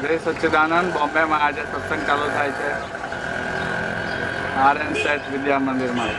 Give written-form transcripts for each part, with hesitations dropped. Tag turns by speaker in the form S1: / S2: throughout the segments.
S1: જય સચ્ચિદાનંદ. બોમ્બેમાં આજે સત્સંગ ચાલુ થાય છે RN સેટ વિદ્યા મંદિરમાં.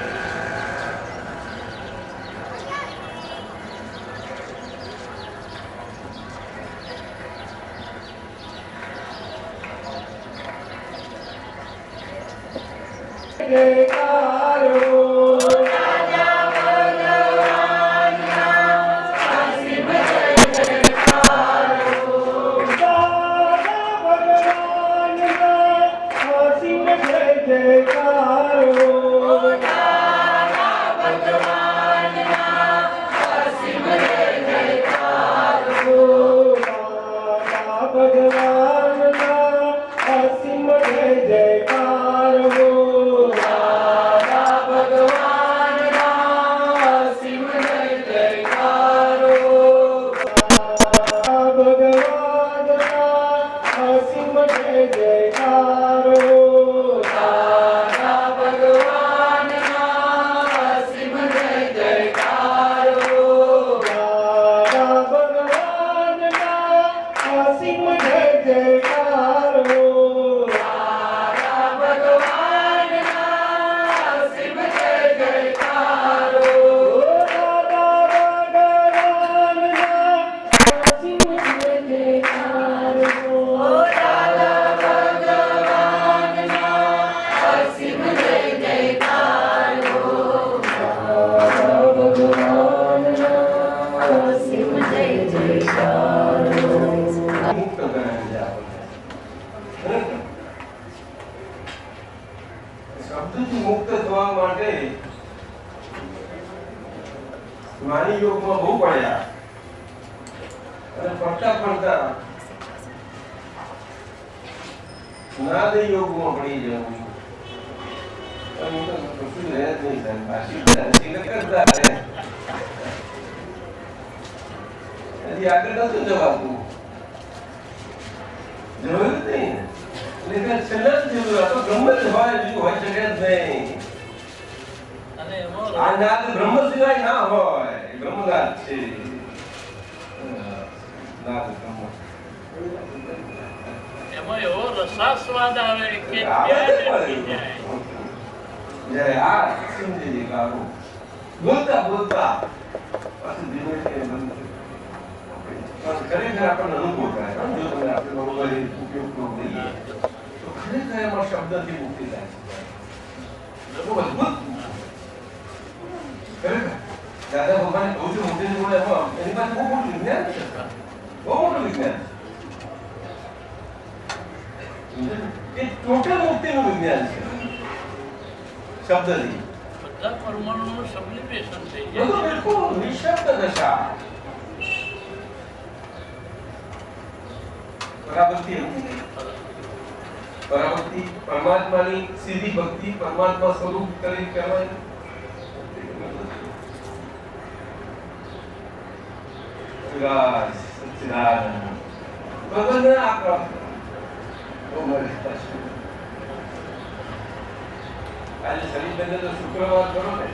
S2: શબ્દથી મુક્ત થવા માટે જ્ઞાની યોગમાં બહુ પડ્યા અને પડતા પડતા નાદ યોગમાં પડી જવું. કશું રહે જ નહીં હજી આગળ નતું જવાતું, જોયું નહીં. છેલ્લા જ જેવું આ તો બ્રહ્મ જ હોય, બીજું હોય શકે જ નહીં. આ નાદ બ્રહ્મ સિવાય ના હોય, બ્રહ્મનાદ છે. નાદ બ્રહ્મ
S3: એમાં એવો રસાસ્વાદ આવે કે
S2: જયારે આ સમજી ગાવું બોલતા બોલતા પાછું ધીમે ધીમે ખરેખર આપણને અનુભવ થાય. જો તમે આપણે બરોબર ઉપયોગ દઈએ તો ખરેખર એમાં શબ્દથી મુક્તિ થાય છે. બહુ અદભુત ખરેખર દાદા ભગવાને કહું છું મુક્તિની જોડે એમાં એની પાસે બહુ મોટું વિજ્ઞાન છે, બહુ મોટું વિજ્ઞાન છે. ટોટલ મુક્તિનું વિજ્ઞાન છે શબ્દથી.
S3: બધા પરમાણુનું સબ્લિમેશન થઈ જાય.
S2: બધું બિલકુલ નિશબ્દ દશા. પરાભક્તિ પરમાત્માની સીધી ભક્તિ, પરમાત્મા સ્વરૂપ કરી કહેવાય. શુક્રવાર કરો ને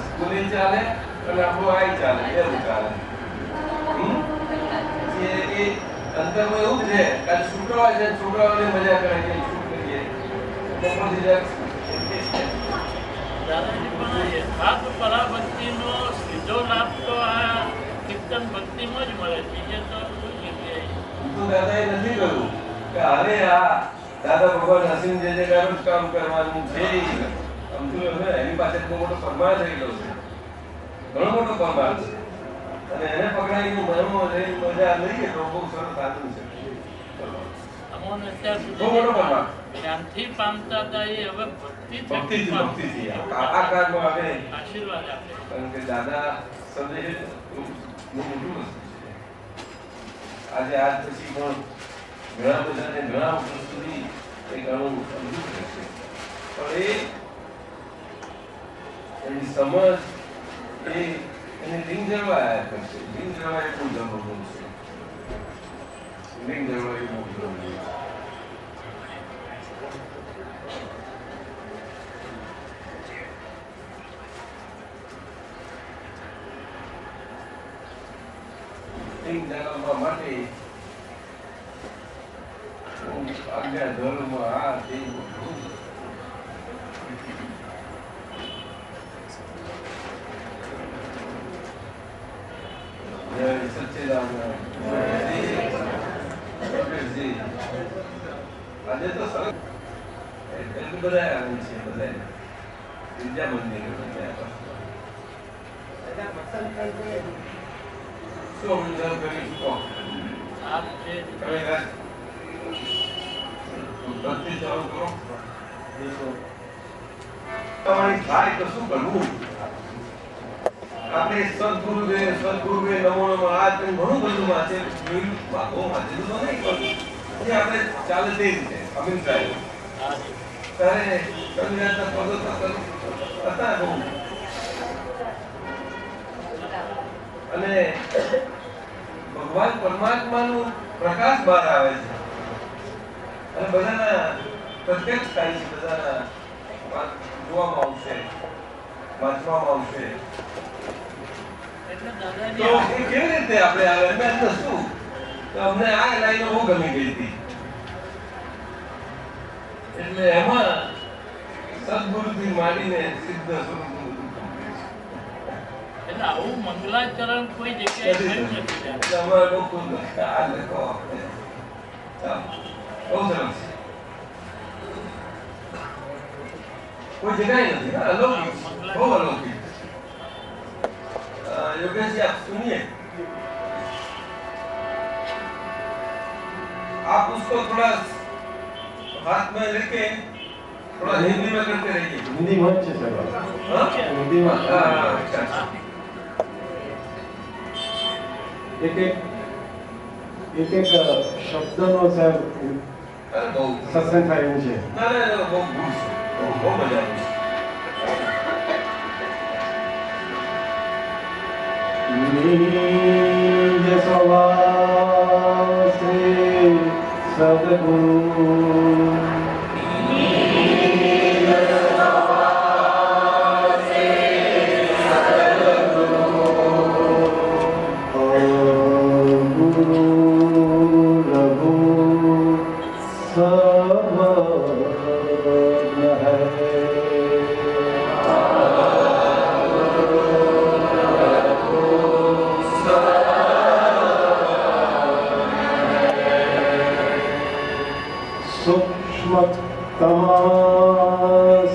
S2: સ્કૂલે ચાલે અને આપણું આઈ ચાલે, એવું ચાલે. અંતરમાં એવું છે કે શુક્રવાર છે, છોકરાઓને મજા કરે કે શું કરીએ
S3: પરાભક્તિનો સીધો લાભ તો આ કીર્તન ભક્તિમાં જ મળે છે.
S2: દાદાએ નથી કહ્યું કે અરે આ દાદા ભગવાન હસીન જે જગાનું કામ કરવાનું છે. એની પાસે બહુ મોટો પરમાર થયેલો છે, ઘણો મોટો પરમાર છે. અને એને પકડાઈને મનમાં જઈને મજા લઈએ તો બહુ સરસ સાધન છે.
S3: જ્ઞાનથી પામતા હતા એ હવે
S2: ભક્તિથી આ કાળમાં આવે
S3: આશીર્વાદ આપે.
S2: કારણ કે દાદા સંદેશ બહુ મોટું વસ્તુ છે. આજે આજ પછી પણ ઘણા બધાને ઘણા વર્ષ સુધી એ ઘણું અદભુત રહેશે. પણ એની સમજ એને લિંગ જળવાયા કરશે. લિંગ જળવાય એટલું જરૂર છે. લિંગ જળવાય બહુ જરૂરી છે. લિંગ જળવવા માટે આજ્ઞા ધર્મ આ તે બધું. જય સચ્ચિદાનંદ. પ્રગટજી. આજે તો સરસ એટલું બધા આવે છે બધા વિદ્યા મંદિર શું મંજૂર કરી શકો
S3: આપ જે
S2: તમે ભક્તિ ચાલુ કરો તમારી થાય તો શું કરવું આપણે સદગુરુદેવ નમો નમઃ આ તેમ ઘણું બધું વાંચે બહુ વાંચેલું તો નહીં પણ જે આપણે ચાલે તે રીતે અમીન સાહેબ ત્યારે કવિરાજના પદો તો હતા બહુ અને ભગવાન પરમાત્માનું પ્રકાશ બહાર આવે છે અને બધાના પ્રત્યક્ષ થાય છે બધાના જોવામાં આવશે વાંચવામાં આવશે
S3: એટલે
S2: તો
S3: દાદાજી
S2: એ કેવી રીતે આપણે આવે એમને તો શું તો અમને આ લાઈનો બહુ ગમી ગઈ હતી એટલે એમાં સદગુરુથી માંડીને સિદ્ધ સ્વરૂપ
S3: એટલે આવું મંગલાચરણ કોઈ જગ્યાએ થઈ નથી
S2: એટલે અમારા લોકો આ લખો ચાલો બહુ સરસ કોઈ જગ્યાએ નથી હા, અલૌકિક બહુ અલૌકિક योगेश जी आप सुनिए आप उसको थोड़ा हाथ में लेके थोड़ा हिंदी में करते रहिए
S4: हिंदी में अच्छे से
S2: हाँ?
S4: हिंदी में
S2: अच्छा
S4: एक एक શબ્દનો સાહેબ
S2: अरे बहुत
S4: સત્સંગ થાય એવું છે
S2: ना ना ना बहुत बहुत मजा आई
S4: निज स्वभाव से सद्गुरु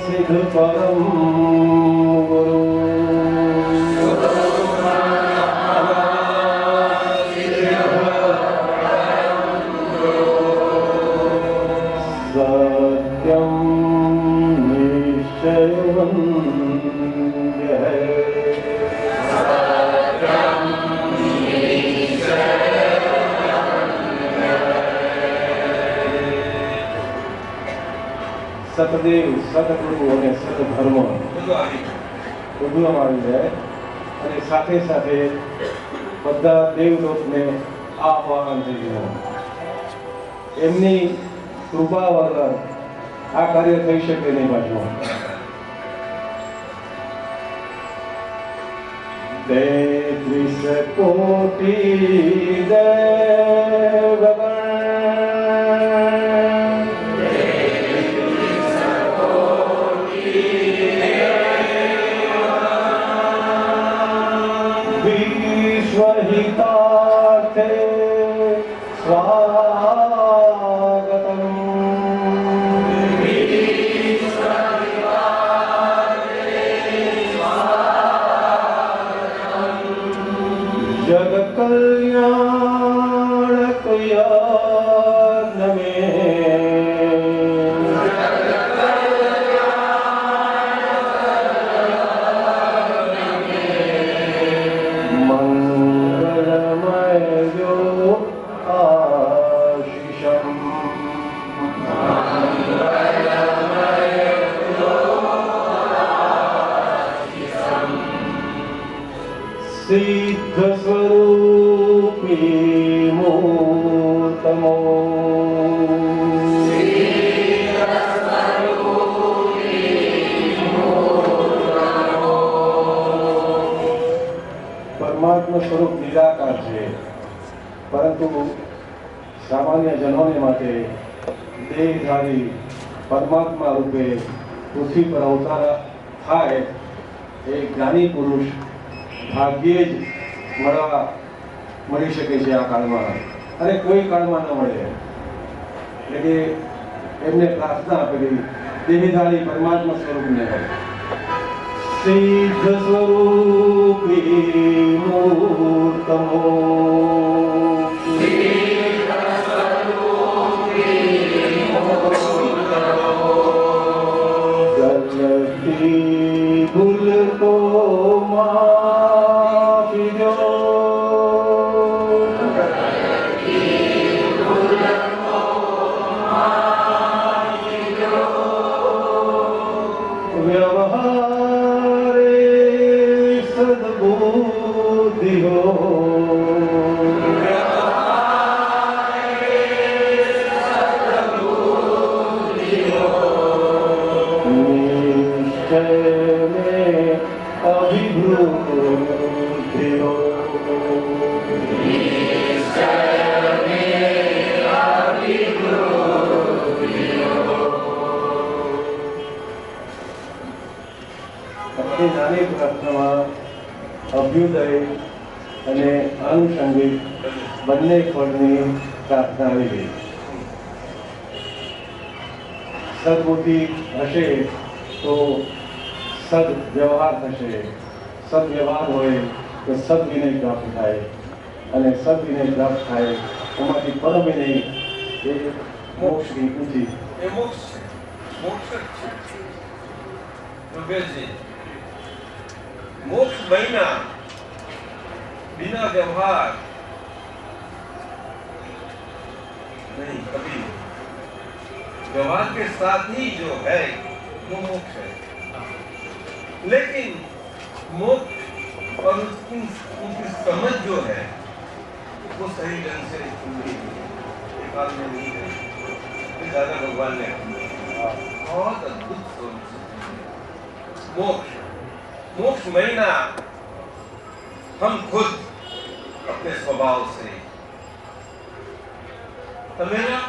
S4: सिद्ध परम गुरु सत्यम निश्चयवन्य है સતદેવ સદગુરુ અને સદધર્મ
S2: બધું આવી
S4: બધું આવી જાય અને સાથે સાથે બધા દેવલોકને આહ્વાન થઈ ગયું એમની કૃપા વગર આ કાર્ય થઈ શકે નહીં પાછું તેત્રીસ કોટી દેવગણ विश्वहितार्थे स्वागतम् जगकल्याणकयान मंगलमय जो आशीषम् सिद्ध स्वरूपी मूर्तमो પરમાત્મા સ્વરૂપ નિરાકાર છે પરંતુ સામાન્ય જનોને માટે દેહધારી પરમાત્મા રૂપે પૃથ્વી પર અવતાર થાય એ જ્ઞાની પુરુષ ભાગ્યે જ મળી શકે છે આ કાળમાં, અને કોઈ કાળમાં ન મળે. એટલે કે એમને પ્રાર્થના આપેલી દેહધારી પરમાત્મા સ્વરૂપને સિદ્ધ સ્વરૂપી મૂર્તમો ગલતી ભૂલ કો માફી દો, વ્યવહારે સદબુદ્ધિ હો, નિશ્ચય में अभिवृद्धि हो, अपनी नानी प्रार्थनाમાં અભ્યુદય અને આનુષંગિક બંને ફળની પ્રાર્થના આવી ગઈ. સદબુદ્ધિ હશે તો સદ વ્યવહાર થશે, સદ વ્યવહાર હોય તો સદવિનય પ્રાપ્ત થાય, અને સદવિનય પ્રાપ્ત થાય એમાંથી પરમવિનય એ મોક્ષની ઊંચી.
S2: એ મોક્ષ છે, મોક્ષ જ છે. યોગેશજી, मोक्ष बना बिना व्यवहार नहीं कभी. व्यवहार के साथ ही जो है वो मोक्ष है. लेकिन मोक्ष और उनकी समझ जो है वो सही ढंग से काल में नहीं है. दादा भगवान ने बहुत अद्भुत सोच. मोक्ष मोक्ष महीना हम खुद अपने स्वभाव से, मेरा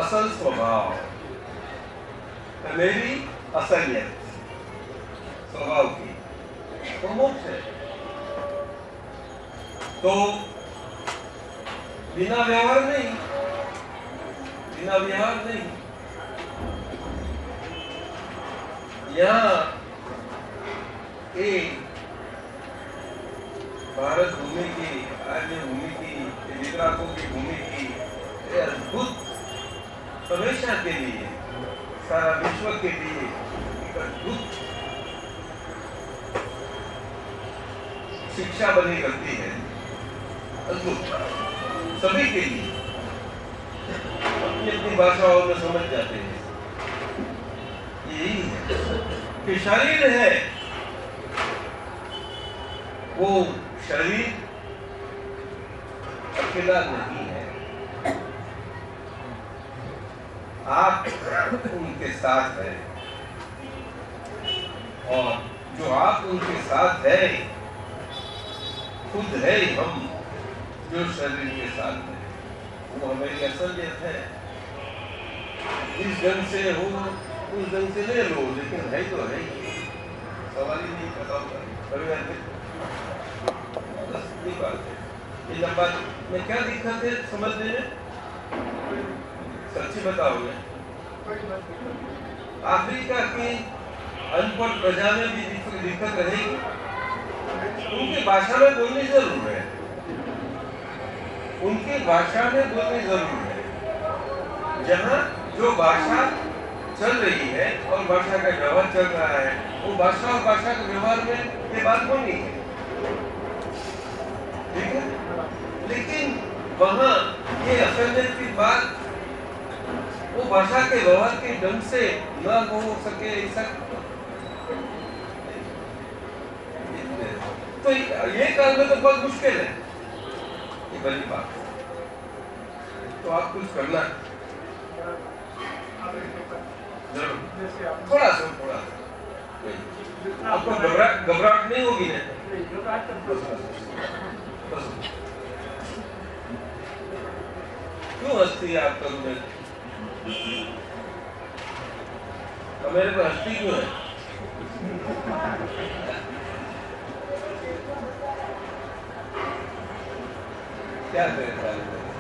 S2: असल स्वभाव, मेरी असलियत स्वभाव की तो मोक्ष है. तो बिना व्यवहार नहीं, बिना व्यवहार नहीं. यहाँ भारत भूमि की, आर्य भूमि की, वितराकों की भूमि की अद्भुत हमेशा के लिए, सारा विश्व के लिए एक अद्भुत शिक्षा बनी करती है. अद्भुत सभी के लिए अपनी अपनी भाषाओं में समझ जाते हैं. यही है कि शरीर है वो शरीर अकेला नहीं है. आप उनके साथ हैं, और जो आप उनके साथ है खुद है हम जो शरीर के साथ है. वो हमारी असलियत है. इस ढंग से हो, उस ढंग से ले लो, लेकिन है तो है. सवाल ही नहीं खत्म कर. बात है. ये लंबा में क्या दिक्कत है समझने में? सच्ची बताओगे? अफ्रीका की अनपढ़ प्रजा में भी दिक्कत रहेगी. उनकी भाषा में बोलनी जरूर है, उनकी भाषा में बोलनी जरूर है. जहाँ जो भाषा चल रही है और भाषा का व्यवहार चल रहा है, वो भाषा और भाषा के व्यवहार में ये बात होनी है. ठीक है. लेकिन वहाँ ये असलियत की बात वो भाषा के व्यवहार के ढंग से न हो सके ऐसा. तो ये काम में तो बहुत मुश्किल है. ये बड़ी बात. तो आप कुछ करना जरूर, थोड़ा सा आपको घबराहट नहीं होगी ना? क्यों हंसती है आप कल में? तो मेरे को हंसती क्यों है? क्या करें?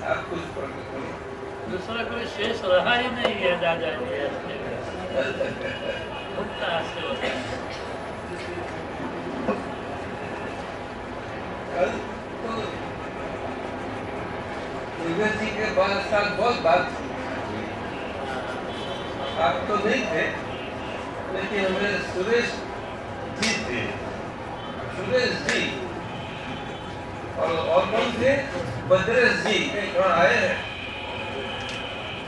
S2: आप कुछ
S3: दूसरा कोई शेष रहा ही नहीं है दादाजी मुक्त हास्य होता है।
S2: कल तो दिव्या जी के साथ बहुत बात हुई। आप तो नहीं थे, लेकिन हमें सुरेश जी थे, सुरेश जी और कौन थे? बद्रेश जी कहाँ आए हैं?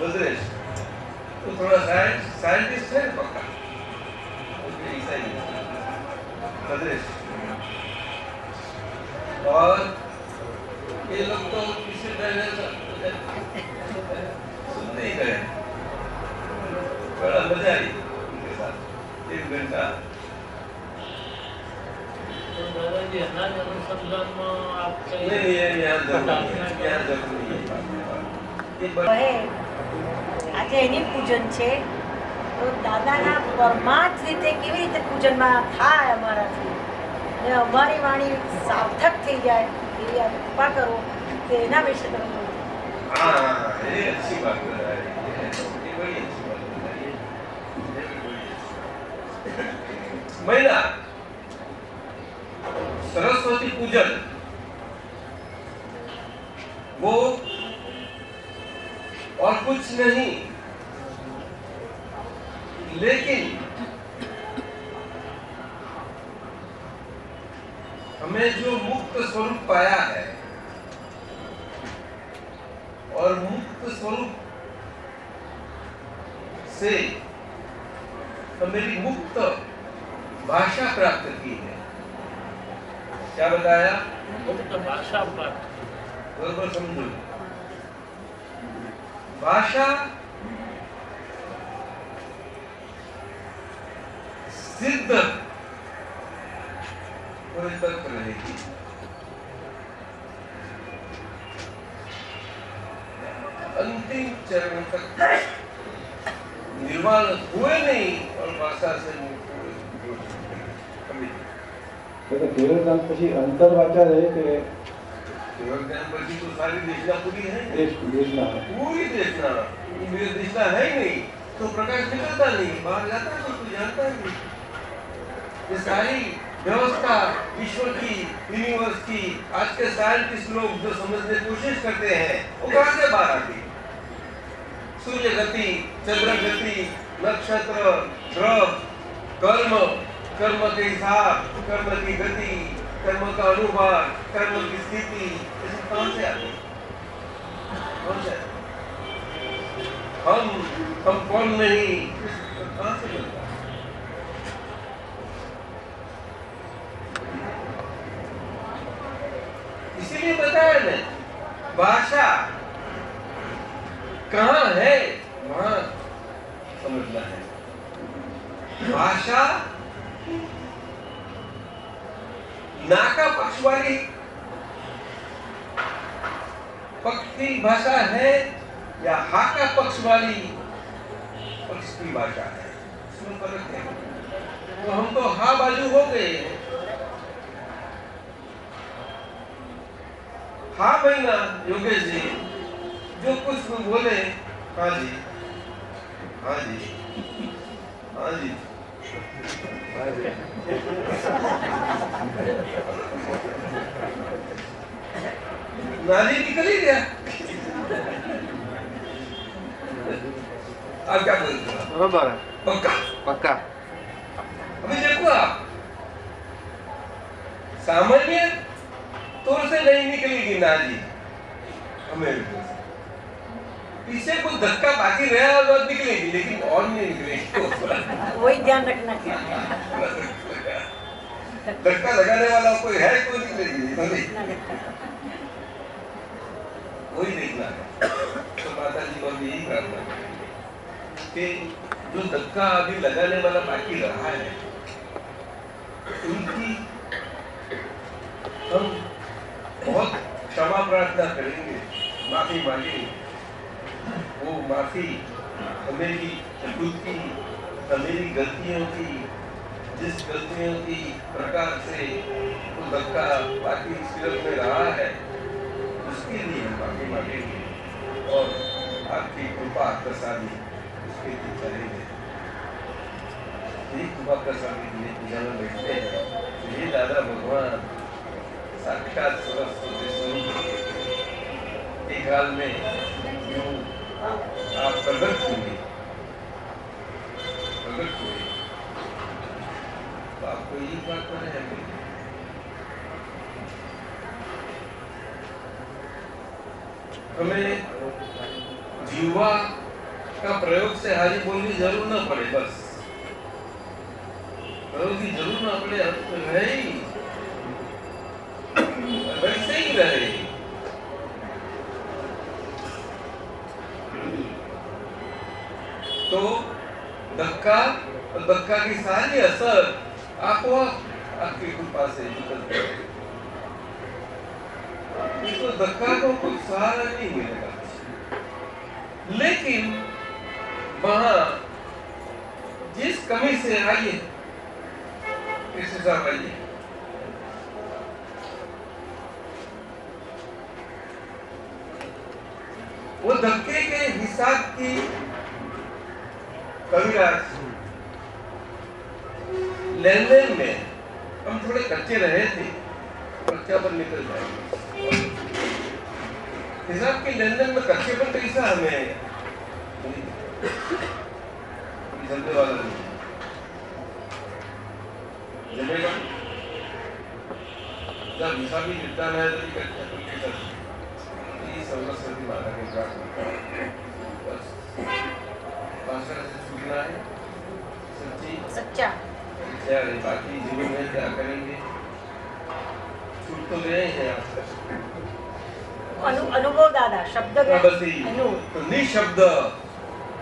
S2: बद्रेश तो थोड़ा साइंटिस्ट है पक्का, ऐसा ही बद्रेश। और ये लोग तो किसी सुनते ही गए, बड़ा मजा आई उनके साथ 1 घंटा।
S3: तो दादाजी अनाज अनुसंधान में आप
S2: नहीं यहाँ जरूर
S5: આજે એની પૂજન છે તો દાદાના પરમાર્થ રીતે કેવી રીતે પૂજનમાં થાય અમારાથી ને અમારી વાણી સાર્થક થઈ જાય એવી આ કૃપા કરો તો એના વિશે તમે બોલો.
S2: हाँ ये अच्छी बात बताई, ये बड़ी अच्छी बात बताई, ये भी बड़ी अच्छी। महिला सरस्वती पूजन वो और कुछ नहीं, लेकिन हमें जो मुक्त स्वरूप पाया है और मुक्त स्वरूप से हमें मुक्त भाषा प्राप्त की है। क्या बताया?
S3: मुक्त भाषा प्राप्त।
S2: बरोबर समझो, भाषा सिद्ध कोई तर्क रहेगी, अंतिम चरण तक निर्वाण हुए नहीं और भाषा से मुक्त हुए।
S4: એટલે કેવળ પછી અંતર વાંચા રહે કે
S2: केवल ज्ञान बची तो सारी दिशा पूरी है,
S4: દેશના
S2: पूरी दिशा, ये दिशा है ही नहीं तो प्रकाश निकलता नहीं, बाहर जाता नहीं, कोई जानता ही नहीं। ये सारी व्यवस्था ईश्वर की, यूनिवर्स की, आज के साइंटिस्ट लोग जो समझने की कोशिश करते हैं वो कहाँ से बाहर आती? सूर्य गति, चंद्र गति, नक्षत्र, ग्रह, कर्म, कर्म के हिसाब, कर्म की गति, कर्म का अनुभव, कर्म की स्थिति, ये सब कहाँ से आती? कौन से? हम कौन नहीं, कहाँ से मिलता? इसीलिए बताया ना, भाषा कहाँ है वहां समझना है। भाषा ना का पक्ष वाली पक्ष की भाषा है या हा का पक्ष वाली पक्ष की भाषा है, इसमें फर्क है। तो हम तो हा बाजू हो गए। हाँ महीना योगेश जी जो कुछ बोले, हाँ जी, हाँ जी, हाँ जी, हाँ जी। नाली निकल ही गया। आप क्या बोलते हो?
S1: बरोबर आहे,
S2: पक्का
S1: पक्का।
S2: अभी देखो आप, सामान्य तौर से नहीं निकलेगी नाली हमें, पीछे कुछ धक्का बाकी रहा तो निकलेगी, लेकिन और नहीं निकलेगी।
S5: वही ध्यान रखना है.
S2: धक्का लगाने वाला कोई है, कोई निकलेगी नहीं, वही देखना है। तो माता जी को भी यही प्रार्थना करें कि जो धक्का अभी लगाने वाला बाकी रहा है उनकी हम बहुत क्षमा प्रार्थना करेंगे, माफी मांगेंगे। वो माफी मेरी खुद की मेरी गलतियों की, जिस गलतियों की प्रकार से वो धक्का बाकी सिर्फ में रहा है, उसके लिए हम माफी मांगेंगे और आपकी कृपा प्रसादी उसके लिए चलेंगे। यही कृपा प्रसादी के लिए पूजा में बैठते हैं। तो ये दादा भगवान साक्षात सरस्वती स्वरूप एक हाल में यूं आप प्रकट हुए, तो आपको यही बात पर है हमें जीवा का प्रयोग से हारी बोलनी जरूर ना पड़े, बस प्रयोग की जरूर ना पड़े, रहे ही वैसे ही रहे। तो धक्का और धक्का की सारी असर आपको आपकी कृपा से निकलती है। तो धक्का को कुछ सहारा नहीं मिलेगा, लेकिन वहां जिस कमी से आइए किस हिसाब आइए, वो धक्के के हिसाब की कविराज लेन देन में हम थोड़े कच्चे रहे थे, कच्चापन निकल जाएगा। हिसाब के लेन देन में कच्चेपन कैसा हमें जमने वाला नहीं जमेगा। जब हिसाब ही निपटाना है तो कच्चापन कैसा ये सरस्वती माता के प्रार्थना बस भाषा से छूटना है, सच्ची
S5: सच्चा
S2: बाकी जीवन में क्या करेंगे, छूट तो गए हैं आज तक।
S5: अनुभव दादा शब्द
S2: तो निशब्द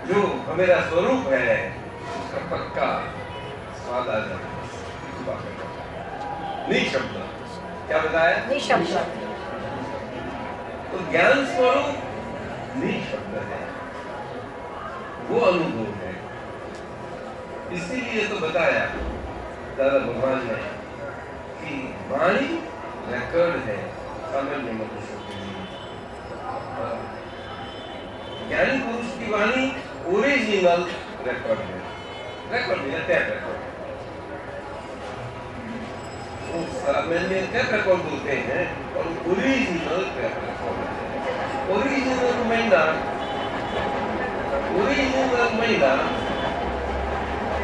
S2: जो मेरा स्वरूप है उसका पक्का स्वाद आ जाए। निशब्द क्या बताया?
S5: निशब्द।
S2: तो ज्ञान स्वरूप निशब्द है, वो अनुभव है। इसीलिए तो बताया दादा भगवान ने कि वाणी रिकॉर्ड है सामान्य मनुष्यों के लिए। ज्ञानी पुरुष की वाणी ओरिजिनल रिकॉर्ड है, रिकॉर्ड नहीं टैप रिकॉर्ड। वो सामान्य टैप रिकॉर्ड बोलते हैं और ओरिजिनल टैप रिकॉर्ड है। ओरिजिनल महिला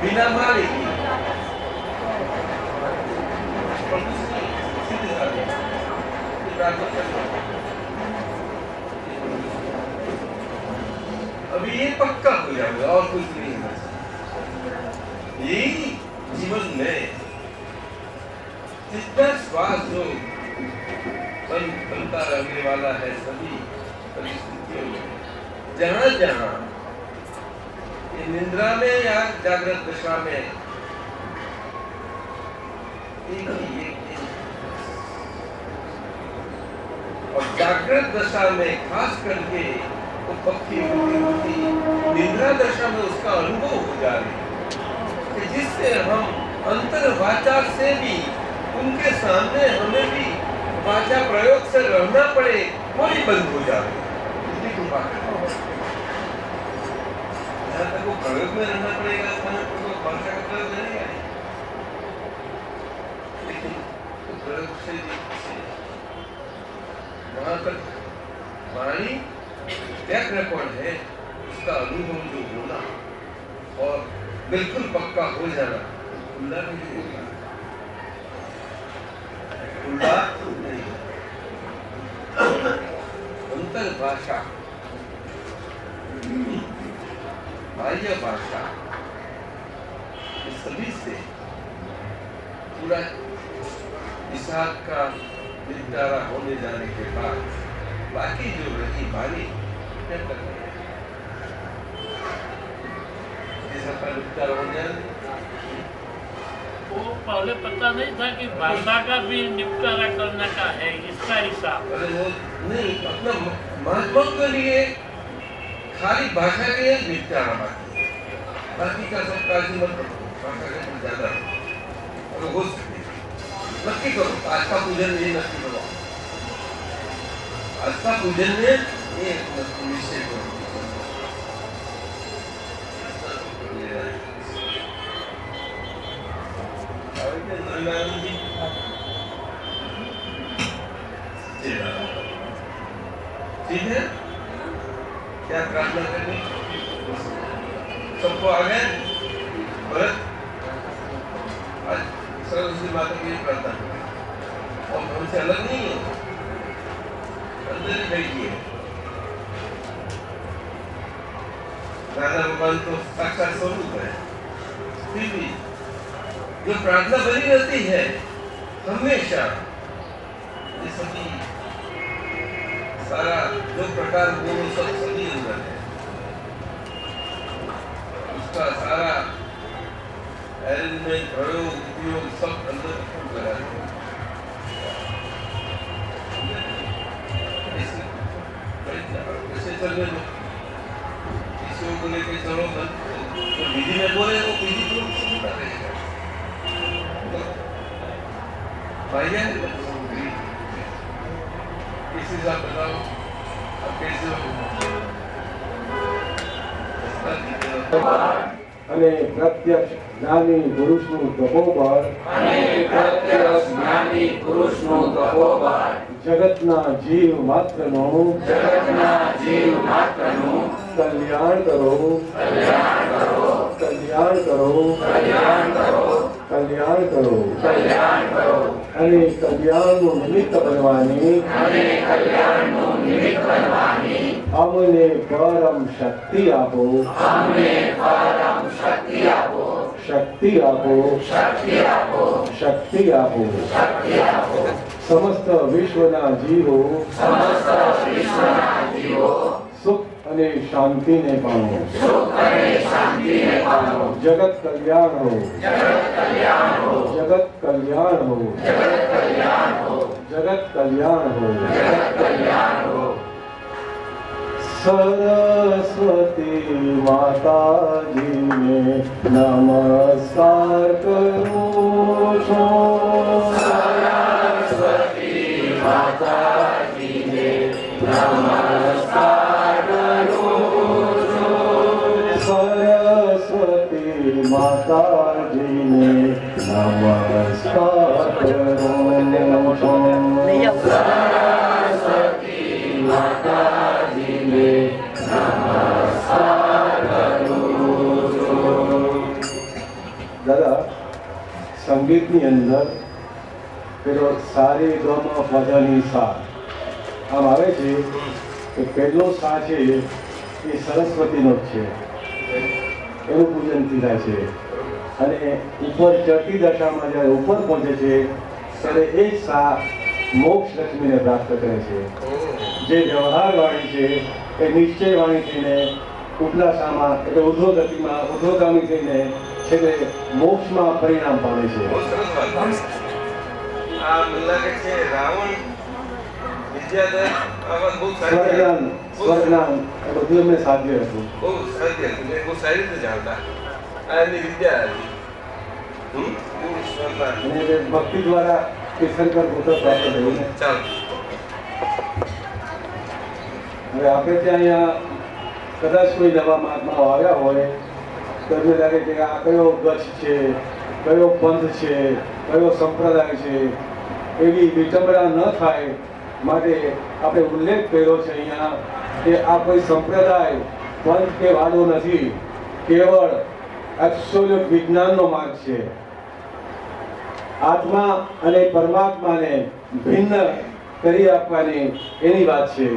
S2: बिना मारे की अभी ये पक्का हो जाएगा और कुछ नहीं है। यही जीवन में जितना श्वास जो बनता रहने वाला है सभी परिस्थितियों में, जहां जहां निद्रा में या जागृत दशा में एक और जागृत दशा में खास करके वो पक्की होती निद्रा दशा में उसका अनुभव हो जा रही है, जिससे हम अंतर वाचा से भी उनके सामने हमें भी वाचा प्रयोग से रहना पड़े, वो भी बंद हो जा रही है। जहाँ तक वो प्रयोग में रहना पड़ेगा तो भाषा का प्रयोग नहीं आएगा, लेकिन तो प्रयोग से वहां तक वाणी टैप रिकॉर्ड है, उसका अनुभव जो होना और बिल्कुल पक्का हो जाना, खुला नहीं होगा, खुला नहीं। अंतर भाषा बाह्य भाषा सभी से पूरा हिसाब का निपटारा होने जाने के बाद बाकी जो रही वाणी निपटारा हो जाए।
S3: वो पहले पता नहीं था कि भाषा का भी निपटारा करने का है इसका हिसाब।
S2: अरे वो नहीं, अपना महात्मा के लिए खाली भाषा के लिए निपटाना बाकी का सब काजी मत करो, भाषा के लिए ज्यादा और हो सकती नक्की करो। आज का पूजन ये नक्की करो, आज का पूजन में ये निश्चय करो। ठीक है, क्या प्रार्थना करनी सबको आ गए? भरत आज सरस्वती माता की प्रार्थना करें और हमसे अलग नहीं है, अंदर ही बैठी है। राधा भगवान तो साक्षात स्वरूप है, फिर भी जो प्रार्थना बनी रहती है हमेशा, ये सभी सारा जो प्रकार वो सब सभी अंदर है, उसका सारा अरेंजमेंट प्रयोग उपयोग सब अंदर लगा है। ऐसे चलने दो, किसी को लेके चलो बंद, तो विधि में बोले वो विधि को सुनता रहेगा। भाई किसी से बताओ अब कैसे
S4: અને પ્રત્યક્ષ જ્ઞાની પુરુષનું તપોબળ જગતના જીવ માત્રનું કલ્યાણ કરો, કલ્યાણ કરો અને કલ્યાણનું નિમિત્ત બનવાની અમને પરમ શક્તિ આપો, શક્તિ આપો। સમસ્ત વિશ્વના જીવો સુખ અને શાંતિને પામો, જગત કલ્યાણ હો, જગત કલ્યાણ હો, જગત કલ્યાણ હો। सरस्वती माताजी ने नमस्कार करूं छो, सरस्वती माताजी ने नमस्कार करूं छो, सरस्वती माताजी ने नमस्कार करूं छो, सरस्वती माताजी ने દાદા સંગીતની અંદર પેલો સારે ગમ પધની સા આમ આવે છે કે પહેલો સા છે એ સરસ્વતીનો જ છે, એનું પૂજનથી થાય છે અને ઉપર ચડતી દશામાં જ્યારે ઉપર પહોંચે છે ત્યારે એ જ સા મોક્ષ લક્ષ્મીને પ્રાપ્ત કરે છે। જે વ્યવહાર વાણી છે એ નિશ્ચય વાણી થઈને ઉપલા સામાં એટલે ઉર્ધ્વગતિમાં ઉર્ધ્વગામી થઈને છેલ્લે મોક્ષમાં પરિણામ પામે છે।
S2: આ મને લાગે છે રાવણ વિદ્યાધર આવા બહુ
S4: સ્વજ્ઞાન એ બધું એમને સાધ્ય હતું,
S2: બહુ સારી હતી, બહુ સારી રીતે જાણતા આ એમની વિદ્યા હતી।
S4: અને એ ભક્તિ દ્વારા તીર્થંકર પુત્ર પ્રાપ્ત થયું ને।
S2: ચાલો
S4: હવે આપણે ત્યાં અહીંયા કદાચ કોઈ નવા મહાત્માઓ આવ્યા હોય તો એમને લાગે કે આ કયો ગચ્છ છે, કયો પંથ છે, કયો સંપ્રદાય છે, એવી વિચંબળા ન થાય માટે આપણે ઉલ્લેખ કર્યો છે અહીંયા કે આ કોઈ સંપ્રદાય પંથ કે વાળો નથી, કેવળ એબ્સોલ્યુટ વિજ્ઞાનનો માર્ગ છે। આત્મા અને પરમાત્માને ભિન્ન કરી આપવાની એની વાત છે।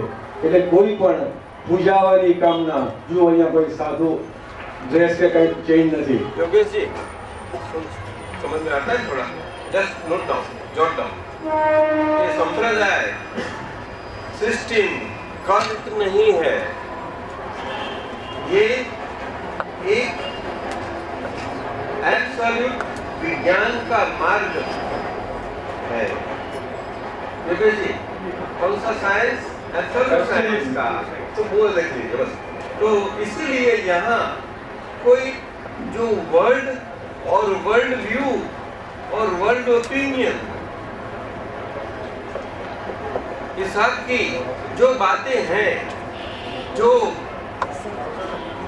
S4: એટલે કોઈ પણ પૂજાવાની કામના જો અહીંયા કોઈ સાધુ ડ્રેસ કે કંઈ ચેન્જ નથી।
S2: योगेश जी समझ में आता है थोड़ा? Just note down, jot down. ये संप्रदाय सिस्टम कल्ट नहीं है, ये एक एब्सोल्यूट विज्ञान का मार्ग है। योगेश जी कौन सा साइंस? एब्सोल्यूट साइंस का, तो वो देख लीजिए बस। तो इसीलिए यहाँ कोई जो वर्ल्ड और वर्ल्ड व्यू और वर्ल्ड ओपिनियन इस हद की जो बातें हैं, जो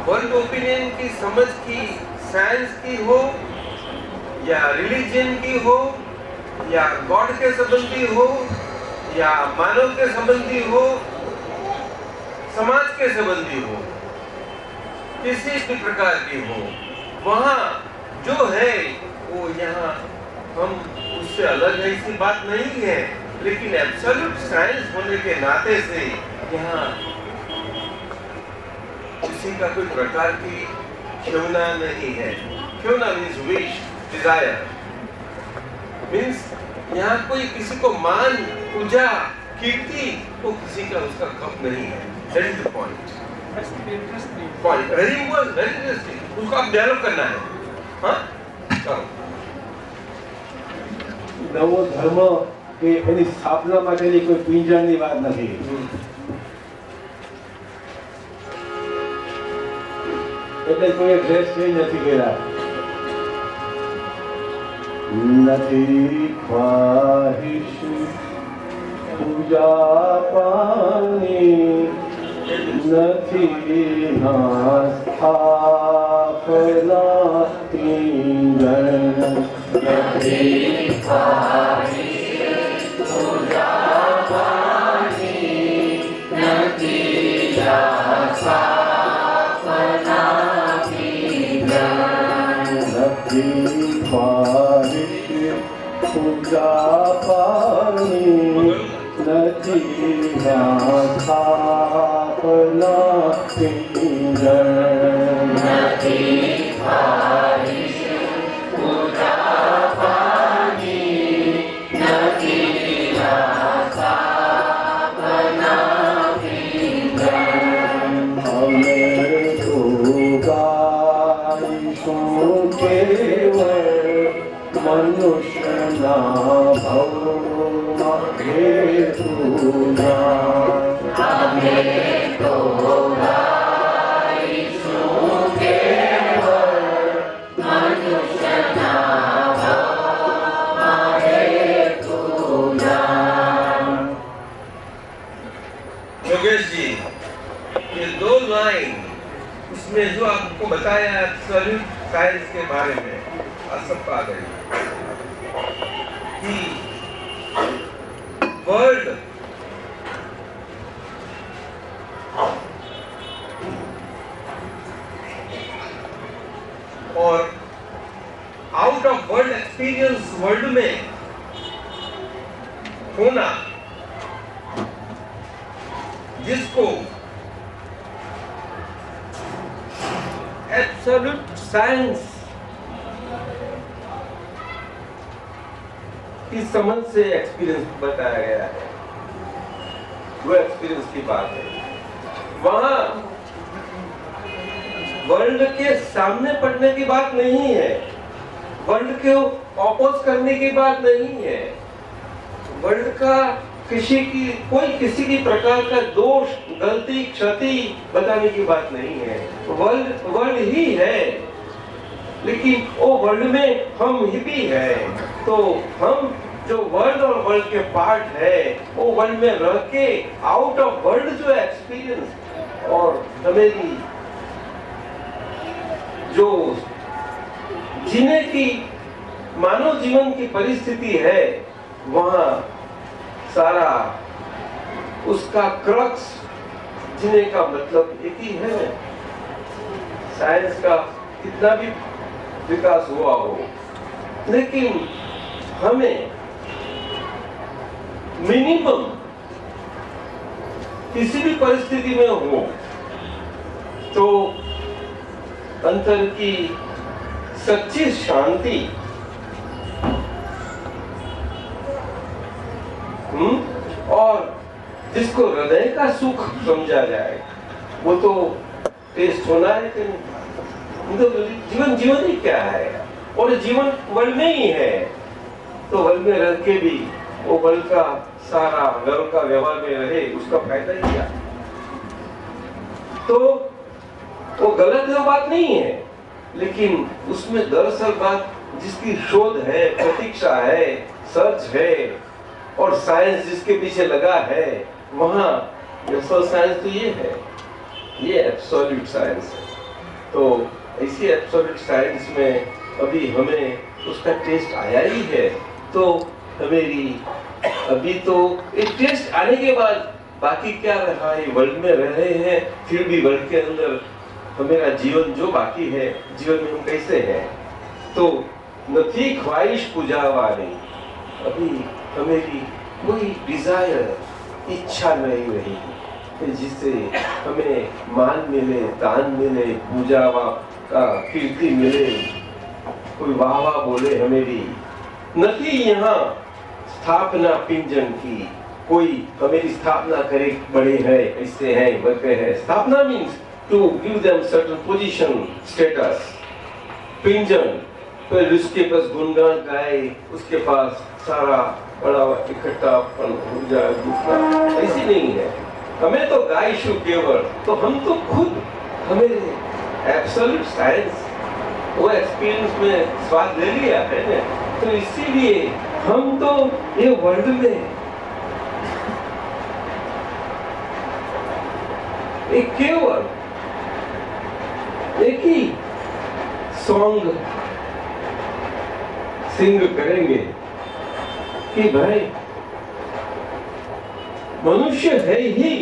S2: वर्ल्ड ओपिनियन की समझ की, साइंस की हो या रिलीजन की हो या गॉड के संबंधी हो या मानव के संबंधी हो, समाज के संबंधी हो, किसी भी प्रकार की हो, वहाँ जो है वो यहाँ हम उससे अलग है, ऐसी बात नहीं है। लेकिन एब्सोल्यूट साइंस होने के नाते से यहाँ किसी का कोई प्रकार की क्षमता नहीं है। क्षमता मीन्स विश, डिजायर, मीन्स यहाँ कोई किसी को मान, पूजा, कीर्ति, वो किसी का उसका कप नहीं है। That is the point. Point. Very interesting. उसको आप डेवलप करना है। हाँ, चलो।
S4: નવો ધર્મ કે એની સ્થાપના માટેની કોઈ પીંજાણની વાત નથી. એટલે કોઈ ડ્રેસ ચેન્જ નથી કર્યા. નથી ખ્વાહિશ પૂજા પાણી, નથી સ્થાપના પીંજણ, નથી पूजा पानी, नदी स्थापना पींजण, नदी पूजा पानी, नदी स्थापना पींजण, हमें तो गाईशों केवल मनुष्य ना भव हेतु ना, हमें तो गाईशों केवल मनुष्य ना भव हेतु ना।
S2: योगेश जी, ये दो लाइन उसमें जो आपको बताया एब्सोल्यूट साइंस के बारे में सबका आ गई कि वर्ल्ड और out of world experience world में होना, जिसको एब्सोल्यूट साइंस की समझ से एक्सपीरियंस बताया गया है, वो एक्सपीरियंस की बात है। वहां वर्ल्ड के सामने पड़ने की बात नहीं है, वर्ल्ड के ऑपोज करने की बात नहीं है, वर्ल्ड का कोई किसी की प्रकार का दोष, गलती, क्षति बताने की बात नहीं है। वर्ल्ड ही है, लेकिन वो वर्ल्ड में हम ही भी है। तो हम जो वर्ल्ड और वर्ल्ड के पार्ट है, वो वर्ल्ड में रह के आउट ऑफ वर्ल्ड जो एक्सपीरियंस और मेरी जो जीने की मानव जीवन की परिस्थिति है, वहां सारा उसका क्रक्स जीने का मतलब एक ही है। साइंस का कितना भी विकास हुआ हो, लेकिन हमें मिनिमम किसी भी परिस्थिति में हो तो अंतर की सच्ची शांति और जिसको हृदय का सुख समझा जाए, वो तो टेस्ट होना है कि तो जीवन ही क्या है, और जीवन वर्ल्ड में ही है। तो वर्ल्ड में रह के भी वो वर्ल्ड का सारा वर्ल्ड का व्यवहार में रहे, उसका फायदा ही क्या। तो वो गलत है, बात नहीं है, लेकिन उसमें दरअसल बात जिसकी शोध है, प्रतीक्षा है, सर्च है और साइंस जिसके पीछे लगा है, वहां असल साइंस तो ये है, ये एब्सोल्यूट साइंस है। तो इसी एब्सोल्यूट साइंस में अभी हमें उसका टेस्ट आया ही है, तो मेरी अभी तो एक टेस्ट आने के बाद बाकी क्या रहा है, वर्ल्ड में रह रहे हैं, फिर भी वर्ल्ड के अंदर हमारा जीवन जो बाकी है, जीवन में हम कैसे हैं, तो नथी ख्वाहिश पुजावानी, अभी हमेरी कोई डिजायर, इच्छा नहीं रही कि जिससे हमें मान मिले, दान मिले, पूजा का कीर्ति मिले, कोई वाह वाह बोले हमेरी, नथी यहाँ स्थापना पिंजन की, कोई हमेरी स्थापना करे, बड़े हैं, ऐसे हैं, वैसे हैं। स्थापना means to give them certain position, status. पिंजन, फिर उसके पास गुणगान गाए, उसके पास सारा बड़ा इकट्ठापन हो जाए, दूसरा ऐसी नहीं है। हमें तो गायशु केवल, तो हम तो खुद हमें एब्सोल्यूट साइंस वो एक्सपीरियंस में स्वाद ले लिया है ना, तो इसीलिए हम तो ये वर्ल्ड में एक केवल एक ही सॉन्ग सिंग करेंगे कि भाई मनुष्य है ही,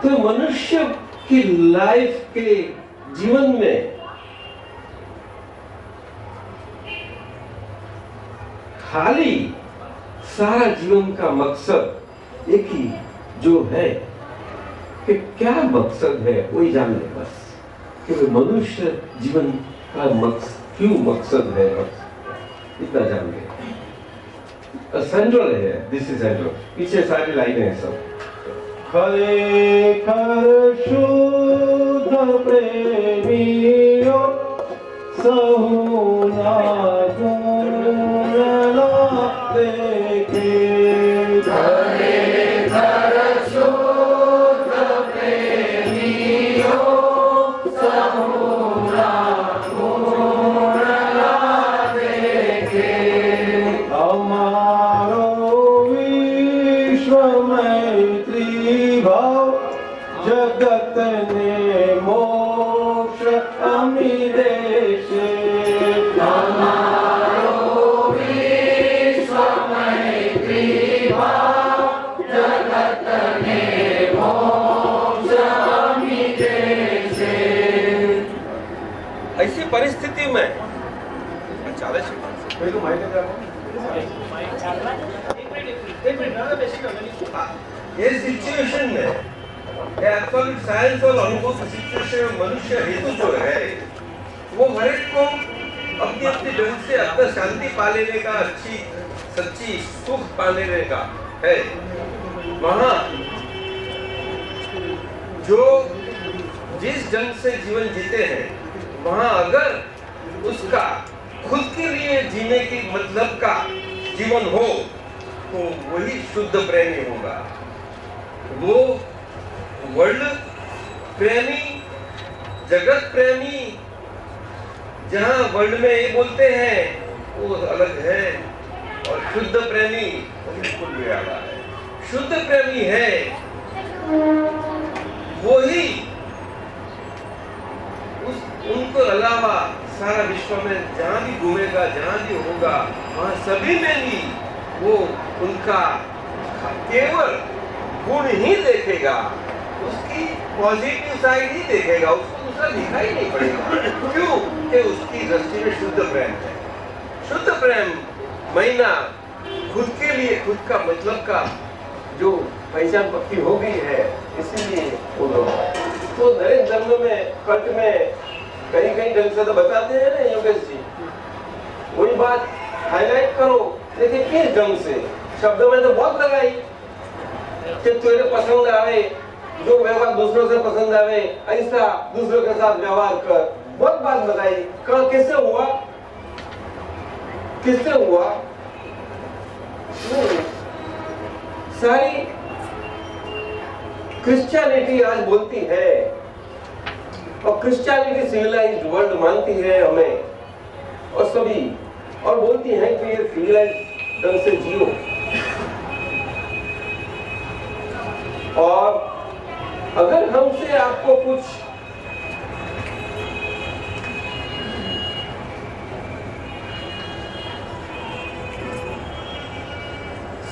S2: तो मनुष्य की लाइफ के जीवन में खाली सारा जीवन का मकसद एक ही जो है कि क्या मकसद है वही जान ले बस, कि मनुष्य जीवन का मकसद क्यों मकसद है, इतना जान ले। सेंट्रल है, दिस इज सेंट्रल, पीछे सारी लाइनें हैं सब।
S4: खरेखर शुद्ध प्रेमियो सहुना गुण देखे, खरेखर शुद्ध प्रेमियो सहुना गुण देखे, हमारो विश्व मैत्री भाव जगत ने मोक्ष अमी देशे, हमारो विश्व मैत्री भाव जगत ने मोक्ष अमी देशे।
S2: ऐसी परिस्थिति में चाले ये सिचुएशन में एब्सोल्यूट साइंस और अनुभव की सिचुएशन में मनुष्य हेतु जो है वो हर एक को अपनी अपनी ढंग से अंदर शांति पा लेने का, अच्छी सच्ची सुख पा लेने का है। वहां जो जिस ढंग से जीवन जीते हैं, वहां अगर उसका खुद के लिए जीने की मतलब का जीवन हो तो वही शुद्ध प्रेमी होगा। वो वर्ल्ड प्रेमी, जगत प्रेमी, जहां वर्ल्ड में ये बोलते हैं वो अलग है, और शुद्ध प्रेमी वो बिल्कुल भी अलग है। शुद्ध प्रेमी है वही उनको अलावा सारा विश्व में जहां भी घूमेगा, जहां भी होगा, वहां सभी में भी वो उनका केवल गुण ही देखेगा, उसकी पॉजिटिव साइड ही देखेगा, उसको दूसरा दिखाई नहीं पड़ेगा। क्यों? कि उसकी दृष्टि में शुद्ध प्रेम है। शुद्ध प्रेम महीना खुद के लिए, खुद का मतलब का जो पहचान पक्की हो गई है, इसीलिए वो लोग तो नए धर्म में, कल्ट में कहीं कहीं ढंग से तो बताते हैं ना योगेश जी, वही बात हाईलाइट करो। देखिए किस ढंग से शब्द में तो बहुत लगाई कि तुझे पसंद आवे, जो व्यवहार दूसरों से पसंद आवे, ऐसा दूसरों के साथ व्यवहार कर, बहुत बात बताई। किससे हुआ, किससे हुआ? सारी क्रिश्चियनिटी आज बोलती है और क्रिश्चियनिटी सिविलाइज्ड वर्ल्ड मानती है हमें और सभी, और बोलती है कि ये सिविलाइज्ड ढंग से जियो। और अगर हमसे आपको कुछ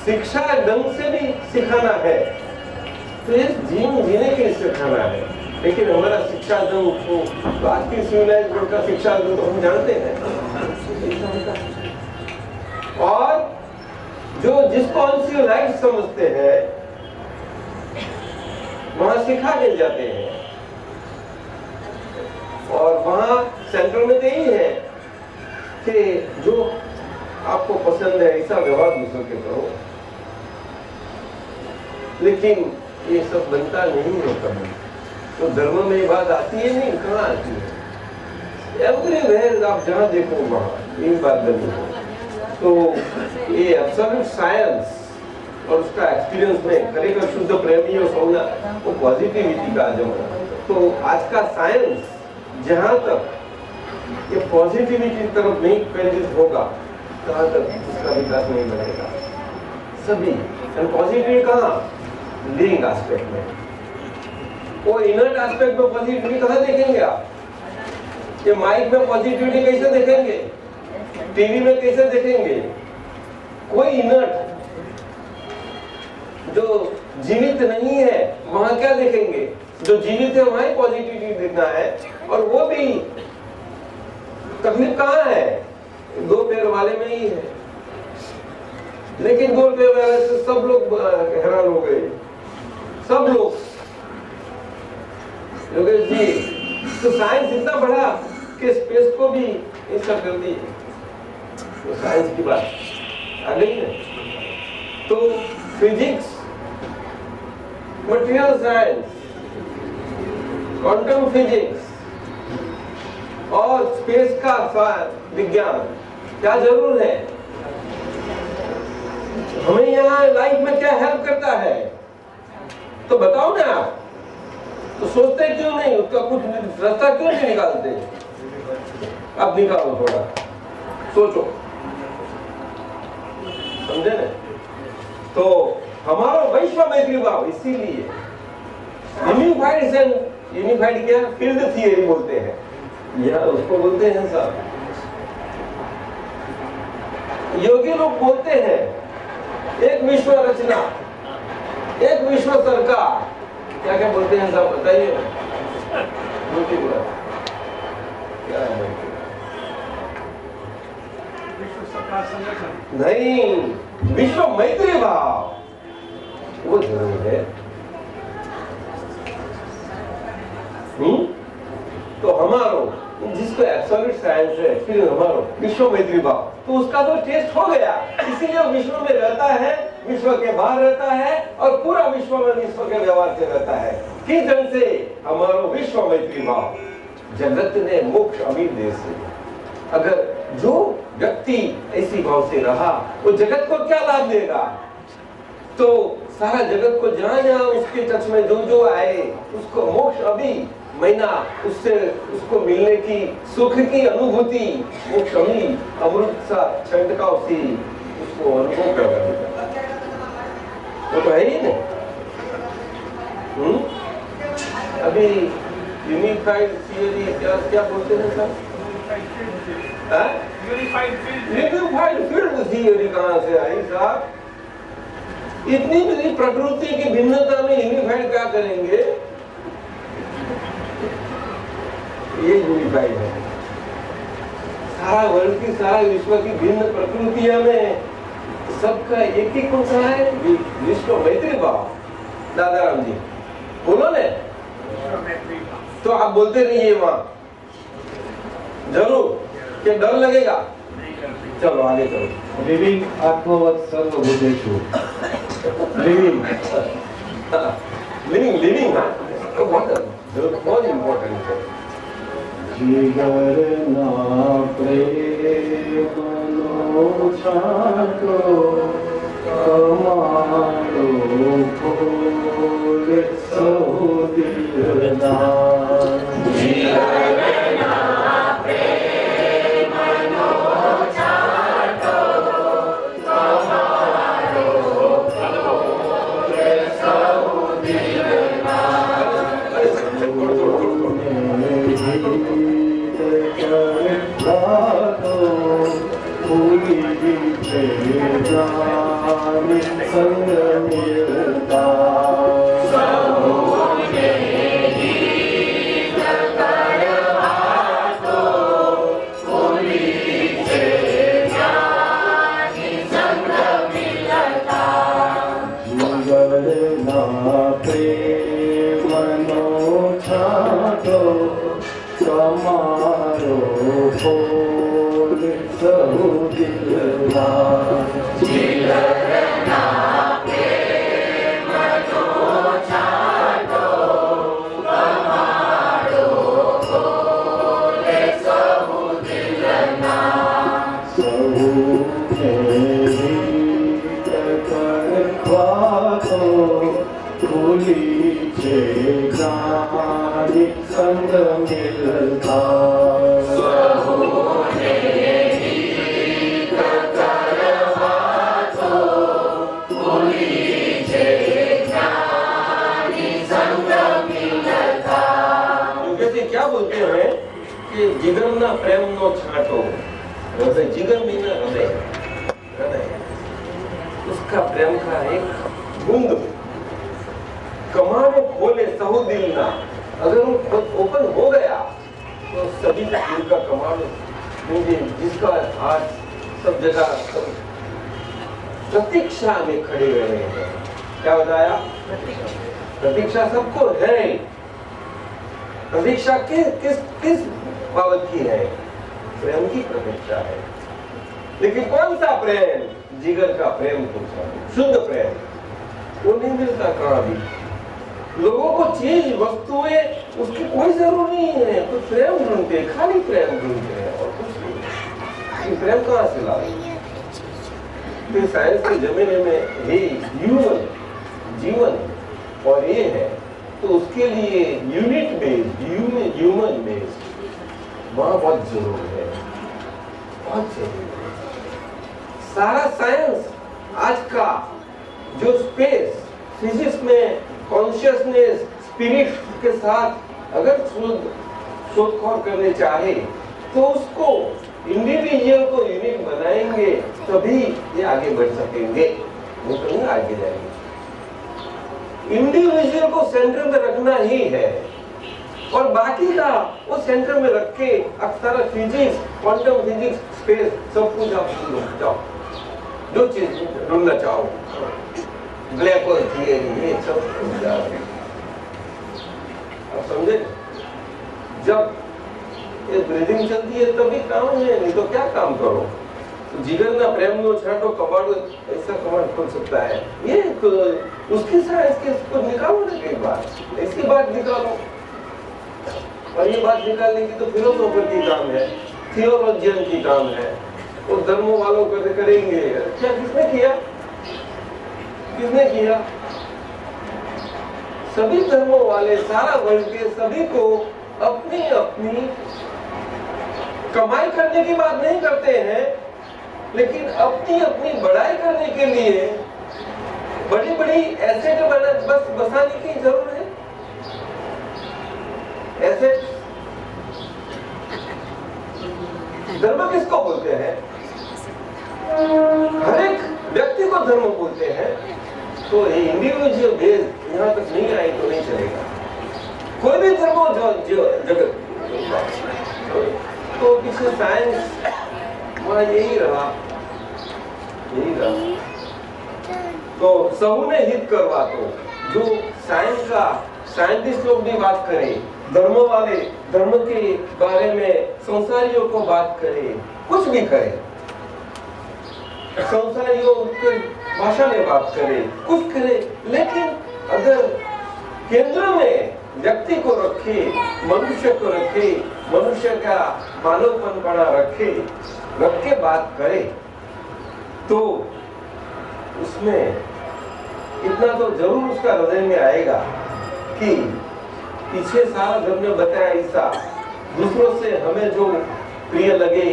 S2: शिक्षा ढंग से भी सिखाना है तो इस जीवन जीने के लिए सिखाना है। लेकिन हमारा शिक्षा ढंग तो आज की सिविलाइज्ड वर्ल्ड का शिक्षा ढंग तो हम जानते हैं। और जो जिसको अनसिविलाइज्ड समझते हैं वहां सिखा के जाते हैं, और वहां सेंटर में तो यही है कि जो आपको पसंद है ऐसा व्यवहार दूसरों के करो। लेकिन ये सब बनता नहीं है कभी। तो धर्म में ये बात आती है नहीं, कहाँ आती है? एवरीवेयर आप जहाँ देखो वहाँ ये बात बनी है। तो ये एब्सोल्यूट साइंस और उसका एक्सपीरियंस में खरेखर शुद्ध प्रेमी और सौना वो पॉजिटिविटी का जमाना। तो आज का साइंस जहाँ तक ये पॉजिटिविटी की तरफ नहीं केंद्रित होगा तहाँ तक उसका विकास नहीं बनेगा। सभी पॉजिटिव कहाँ? लिविंग एस्पेक्ट में। वो इनर्ट एस्पेक्ट में पॉजिटिविटी कहाँ देखेंगे आप? ये माइक में पॉजिटिविटी कैसे देखेंगे? टीवी में कैसे देखेंगे? कोई इनर्ट जो जीवित नहीं है वहां क्या देखेंगे? जो जीवित है वहां पॉजिटिविटी देखना है। और वो भी तकलीफ कहाँ है? दो पैर वाले में ही है। लेकिन दो पैर वाले से सब लोग हैरान हो गए, सब लोग। योगेश जी, तो साइंस इतना बढ़ा कि स्पेस को भी ऐसा कर दी। तो साइंस की बात आ गई है। तो physics, material science, quantum physics और स्पेस का विज्ञान क्या जरूर है? हमें यहाँ लाइफ में क्या हेल्प करता है तो बताओ ना आप। तो सोचते क्यों नहीं? उसका कुछ रास्ता क्यों नहीं निकालते? अब निकालो, थोड़ा सोचो, समझे ना? तो हमारा वैश्व मैत्री भाव इसीलिए यूनिफाइड क्या फील्ड थियरी बोलते हैं, यह उसको बोलते हैं साहब। योगी लोग बोलते हैं एक विश्व रचना, एक विश्व सरकार, क्या क्या बोलते हैं साहब बताइए? क्या है? नहीं, विश्व मैत्री भाव वो जरूर है। तो हमारो जिसको एब्सोल्यूट साइंस है, फिर हमारो विश्व मैत्री भाव, तो उसका तो टेस्ट हो गया। इसीलिए विश्व में रहता है, विश्व के बाहर रहता है और पूरा विश्व में विश्व के व्यवहार से रहता है। किस ढंग से? हमारो विश्व मैत्री भाव। जगत ने मोक्ष अमीर देश से। अगर जो व्यक्ति ऐसी भाव से रहा वो जगत को क्या लाभ देगा? तो सारा जगत को जहां जहां उसके टच में जो जो आए उसको मोक्ष अभी महीना उससे उसको मिलने की सुख की अनुभूति, मोक्ष अभी अमृत सा छंटकाव सी उसको अनुभव करवा। वो तो है ही नहीं। अभी यूनिफाइड थियरी क्या बोलते हैं सर? यूनिफाइड फील्ड थियरी कहाँ से आई साहब? इतनी बड़ी प्रकृति की भिन्नता में यूनिफाइड क्या करेंगे? ये यूनिफाइड है। सारा वर्ल्ड की, सारा विश्व की भिन्न प्रकृतियां में सबका एक ही कौन सा है? विश्व मैत्री भाव। दादाराम जी बोलो ने, तो आप बोलते रहिए वहां जरूर, क्या डर लगेगा? चलो आगे चलो।
S4: लिविंग आत्मवत सर्वभूतेषु। लिविंग
S2: लिविंग तो बहुत इम्पोर्टेंट है।
S4: जिगर ना प्रेम नो छाटो कमालो फूल सौदिलना संग मिलता जीवना प्रेमनो छाटो कमारो फूल सौदिलना संग मिलता क्या बोलते हैं कि जिगर ना प्रेम नो छाटो, हृदय जिगर में ना हृदय उसका प्रेम का एक बूंद कमाने खोले सहु दिल ना, अगर वो ओपन हो गया तो सभी दिल का कमाल मुझे जिसका आज सब जगह प्रतीक्षा में खड़े रहे हैं। क्या बताया? प्रतीक्षा सबको है। प्रतीक्षा किस बाबत की है? प्रेम की प्रतीक्षा है। लेकिन कौन सा प्रेम? जिगर का प्रेम, शुद्ध प्रेम वो नहीं मिलता कहाँ भी। लोगों को चीज वस्तुएं उसकी कोई जरूरत नहीं है, तो प्रेम ढूंढते, खाली प्रेम ढूंढते हैं और कुछ नहीं। प्रेम कहाँ से लाए? तो साइंस के जमाने में ये जीवन और ये है, तो उसके लिए यूनिट बेस्ड, ह्यूमन बेस्ड वहाँ बहुत जरूरी है, बहुत जरूरी है। सारा साइंस आज का जो स्पेस फिजिक्स में कॉन्शियसनेस स्पिरिट के साथ अगर शोधखोल करने चाहे तो उसको इंडिविजुअल को यूनिक बनाएंगे तभी ये आगे बढ़ सकेंगे, नहीं तो नहीं आगे जाएंगे। इंडिविजुअल को सेंटर में रखना ही है और बाकी का वो सेंटर में रख के अक्सर फिजिक्स, क्वांटम फिजिक्स, स्पेस सब कुछ आप जाओ, जो चीज ढूंढना चाहो, ब्लैक होल थियरी, ये सब आप समझे? जब ये ब्रीदिंग चलती है तभी काम है, नहीं तो क्या काम करो? तो जीवन ना प्रेम नो छाटो कमांड, ऐसा कमांड खोल सकता है ये उसके साथ इसको निकालो ना एक बार, इसकी बात निकालो। और ये बात निकालने की तो फिलोसोफर की काम है, थियोलॉजियन की काम है, वो धर्मों वालों करेंगे। क्या किसने किया? किसने किया? सभी धर्मों वाले सारा वर्ल्ड के सभी को अपनी अपनी कमाई करने की बात नहीं करते हैं, लेकिन अपनी अपनी बढ़ाई करने के लिए बड़ी बड़ी एसेट बस बसाने की जरूरत है। एसेट धर्म किसको बोलते हैं? हर एक व्यक्ति को धर्म बोलते हैं। तो ये इंडिविजुअल बेस यहाँ तक नहीं आए तो नहीं चलेगा। कोई भी धर्म जो जगत तो पीछे साइंस वहाँ यही रहा। तो सहु ने हित करवा, तो जो साइंस का साइंटिस्ट लोग भी बात करें, धर्म वाले धर्म के बारे में संसारियों को बात करें, कुछ भी करें, संसारियों के भाषा में बात करे, कुछ करे, लेकिन अगर केंद्र में व्यक्ति को रखे, मनुष्य को रखे, मनुष्य का मानवपन रख के बात करे, तो
S2: उसमें इतना तो जरूर उसका हृदय में आएगा कि पीछे सारा जब ने बताया ऐसा दूसरों से हमें जो प्रिय लगे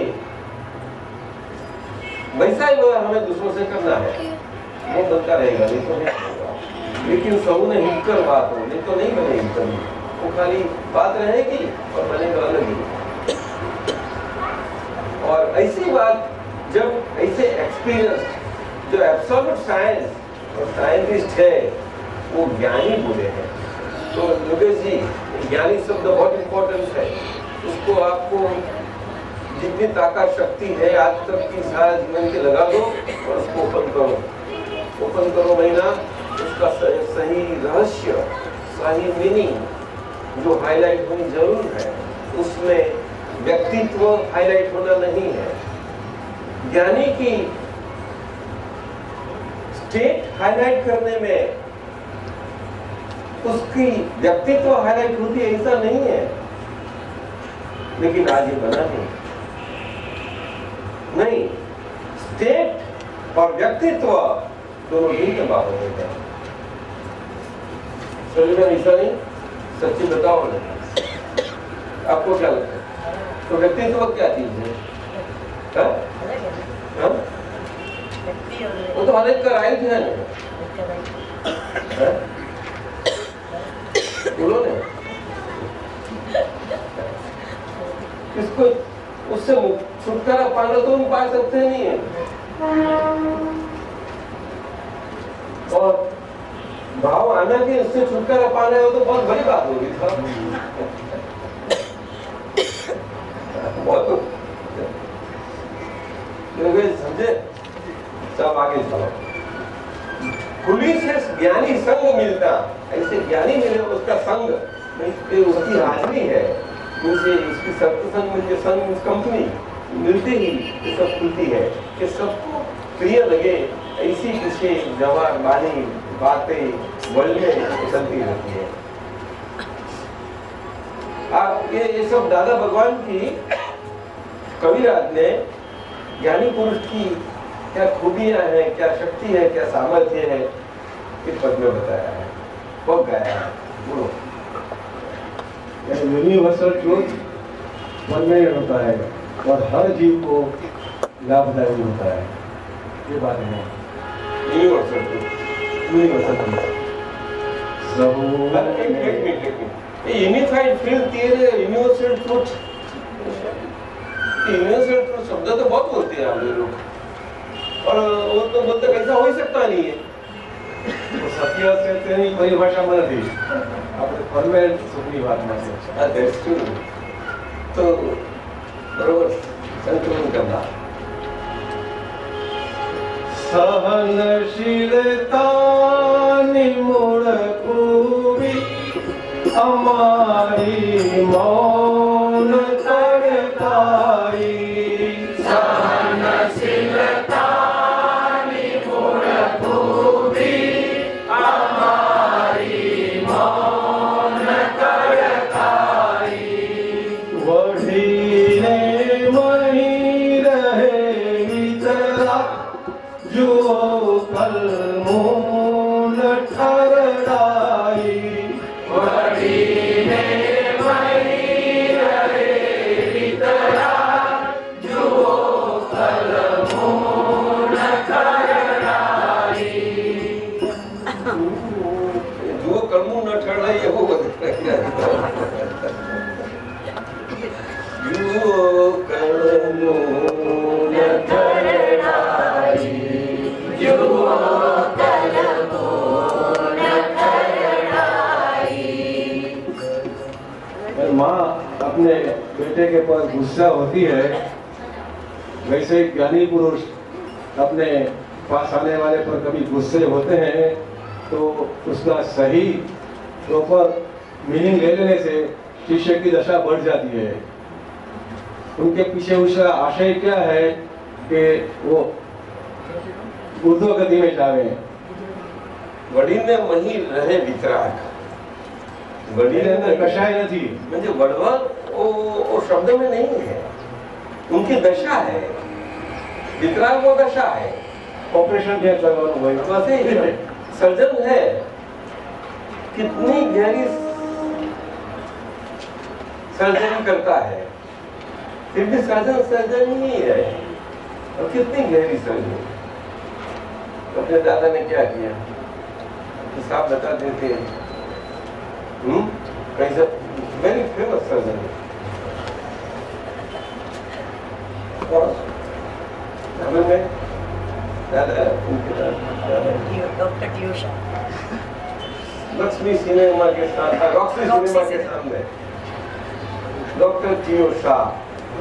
S2: वैसा ही व्यवहार हमें दूसरों से करना है, वो बनता रहेगा, नहीं तो नहीं होगा। लेकिन सब ने हिलकर बात हो, नहीं तो नहीं बनेगी कभी, वो खाली बात रहेगी और बनेगा अलग ही। और ऐसी बात जब ऐसे एक्सपीरियंस जो एब्सोल्यूट साइंस और साइंटिस्ट है वो ज्ञानी बोले हैं, तो योगेश जी ज्ञानी शब्द बहुत इंपॉर्टेंट है, उसको आपको जितनी ताकत शक्ति है आज तक की सारा जीवन के लगा दो और उसको ओपन करो महीना, उसका सही रहस्य, सही मीनिंग जो हाईलाइट होनी जरूर है, उसमें व्यक्तित्व हाईलाइट होना नहीं है। ज्ञानी की स्टेट हाईलाइट करने में उसकी व्यक्तित्व हाईलाइट होती है ऐसा नहीं है, लेकिन आज ये बना नहीं। स्टेट और व्यक्तित्व दोनों भिन्न बात हो गए। शरीर में ऐसा नहीं, सच्ची बताओ ना, आपको क्या लगता है? तो व्यक्तित्व क्या चीज है? हाँ? वो तो हर एक का राइट है ना, बोलो ना, किसको उससे छुटकारा पाना तो हम पा सकते नहीं है। और भाव आना कि उससे छुटकारा पाना है तो बहुत बड़ी बात होगी। समझे? सब आगे चलो। खुली से ज्ञानी संग मिलता, ऐसे ज्ञानी मिले उसका संग, उसकी हाजिरी है, मुझे इसकी सत्संग मुझे संग कंपनी मिलते ही ये सब खुलती है कि सबको प्रिय लगे, ऐसी खुशी जवान बानी बातें वर्ल्ड में चलती रहती है। आप ये सब दादा भगवान की कविराज ने ज्ञानी पुरुष की क्या खूबियां हैं, क्या शक्ति है, क्या सामर्थ्य है, इस पद में बताया है, बहुत गाया है। बोलो।
S4: यूनिवर्सल ट्रूथ परमानेंट होता है और हर जीव को लाभदायी होता है, ये बात है।
S2: Universal truth,
S4: universal truth
S2: unified field theory, universal truth, universal truth शब्द तो बहुत बोलते हैं आप लोग, और वो तो बोलते कैसा हो ही सकता नहीं है।
S4: तो सत्य से तेरी परिभाषा નથી, આપણે પરમેનન્ટ સુખની વાતમાં છે।
S2: तो बरोबर संतुलन करना।
S4: सहनशीलताની મૂળ ખૂબી અમારી મૌન તડકાઈ। સહનશીલતાની મૂળ ખૂબી અમારી મૌન તડકાઈ। વઢીને વહી રહે વિતરા જુઓ કલમૂલ ઠરડાઈ। વઢીને વહી રહે વિતરા જુઓ કલમૂલ ઠરડાઈ।
S2: જો કલમું ન ઠરડાય એવું બધું જો કલમું ન ઠરડાય, જુઓ
S4: माँ अपने बेटे के पर गुस्सा होती है, वैसे ज्ञानी पुरुष अपने पास आने वाले पर कभी गुस्से होते हैं तो उसका सही प्रॉपर मीनिंग ले लेने से शिष्य की दशा बढ़ जाती है। उनके पीछे उसका आशय क्या है कि वो ऊर्ध्व गति में जावे।
S2: वडीलने मही रहे वितराग, वडील
S4: कशाय नहीं
S2: म्हणजे वडवा वो शब्द में नहीं है, उनकी दशा है। वितराग वो दशा है,
S4: ऑपरेशन क्या करवाना भाई?
S2: बस यही है। सर्जन है, कितनी गहरी सर्जरी करता है, फिर भी सर्जन सर्जन ही नहीं है। और कितनी गहरी सर्जरी। अपने दादा ने क्या किया तो साहब बताते थे, कहीं से वेरी फेमस सर्जन में दादा, उनके दादा
S5: डॉक्टर टियोशा,
S2: लक्ष्मी सिनेमा के साथ, रॉक्सी सिनेमा के सामने डॉक्टर टियोशा,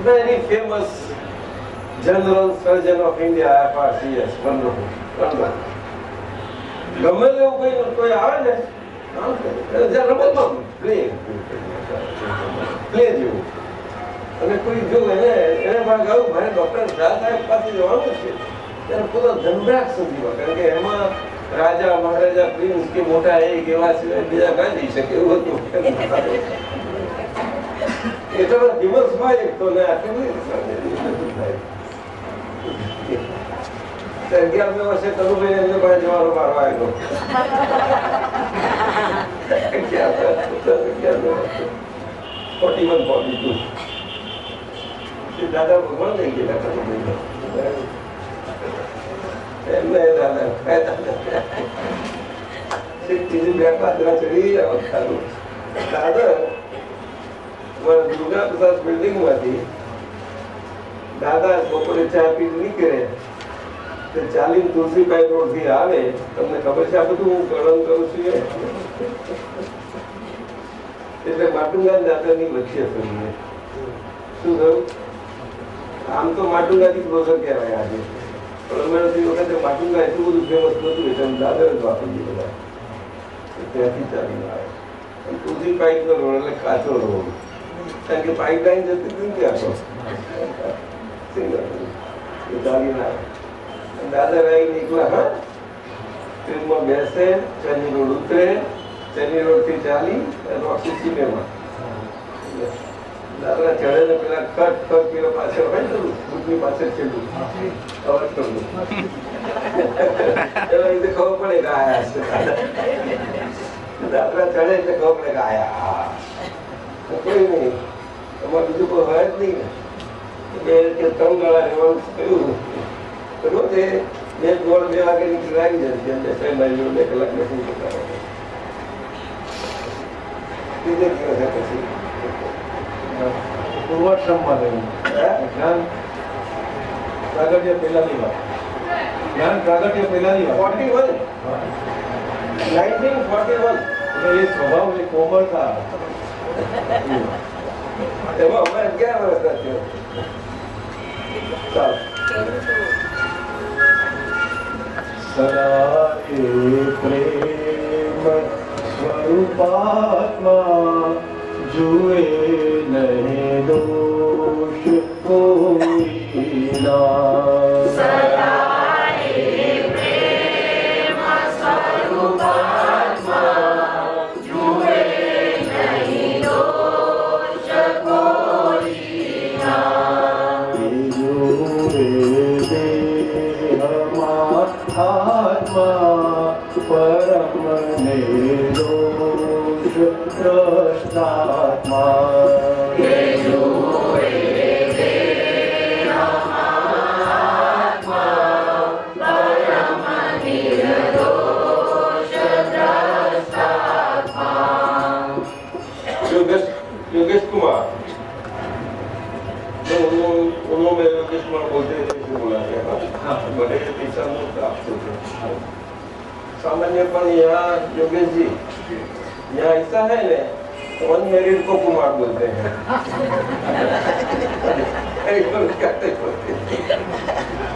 S2: very famous general surgeon of India, FRCS, wonderful. ગમે એવું કોઈ આવે ને રમતમાં પ્લે જેવું, અને કોઈ જો એને ભાગ આવું મારે ડોક્ટર શાહ સાહેબ પાસે જવાનું છે ત્યારે પૂરો ધનરાજ સુધીમાં, કારણ કે એમાં રાજા મહારાજા પ્રિન્સ કે મોટા એક એવા સિવાય બીજા ના જઈ શકે એવું હતું. એટલા દિવસમાં એક તો ને આટલું થાય. 11મે વર્ષે તરુભાઈ એમને પાસે જવાનો મારો આવ્યો. દાદા ભગવાન લઈ ગયેલા તરુભાઈ એમને દાદા ત્રીજી બે પાદરા ચડી આવતા દાદા દુર્ગા પ્રસાદ બિલ્ડિંગ માંથી દાદા બપોરે ચા પી નીકળે, ચાલીને તુલસીભાઈ રોડ થી આવે. તમને ખબર છે આ બધું હું ગણન કરું છું એટલે માટુંગા દાદાની વચ્ચે ફરીએ. શું થયું? આમ તો માટુંગા થી ક્લોઝર કહેવાય આજે, પણ અમે વખતે માટુંગા એટલું બધું ફેમસ નતું એટલે દાદા જ વાપરી બધા ત્યાંથી ચાલીને આવે. તુલસીભાઈ નો રોડ એટલે કાચો રોડ, કારણ કે પાઇપલાઇન જતી હતી ત્યાં તો ચાલીને આવે. દાદા રાઈ નીકળ્યા, હા ટ્રેનમાં બેસે, ચેન્નઈ રોડ ઉતરે, ચેન્નઈ રોડ થી ચાલી રોક્સી સિનેમા. દાદા ચડે ને પેલા ખટ પેલા પાછળ હોય ને બુટની પાછળ છેલ્લું અવાજ કરવું એના લીધે ખબર પડે કે આયા છે. દાદા ચડે એટલે ખબર પડે કે આયા. કોઈ નહીં, અમારે બીજું કોઈ હોય જ નહીં ને. 3 ગાળા રહેવાનું કહ્યું. રોજે 2 વાગે નીકળી આવી જાય, 2 કલાક બેસી જતા. ત્રીજે દિવસે પછી
S4: પૂર્વાશ્રમમાં રહ્યું. જ્ઞાન પ્રાગટ્ય પહેલાની વાત. જ્ઞાન પ્રાગટ્ય પહેલાની વાત.
S2: 1941
S4: એ સ્વભાવ એ કોમળતા
S2: એમાં અમારે 11 વર્ષ થયો. ચાલો
S4: સદા એ પ્રેમ સ્વરૂપાત્મા જુએ નહીં દોષ કોઈના.
S5: સદા એ પ્રેમ સ્વરૂપાત્મા જુએ નહીં દોષ કોઈના.
S4: આત્મા પરમ નિર્દોષ દ્રષ્ટાત્મા.
S2: योगेश कुमार उन्होंने योगेश कुमार बोलते थे, बोला बड़े पैसा सामान्य पर यहाँ योगेश जी यहाँ ऐसा है ना, अनमेरिड को कुमार बोलते हैं.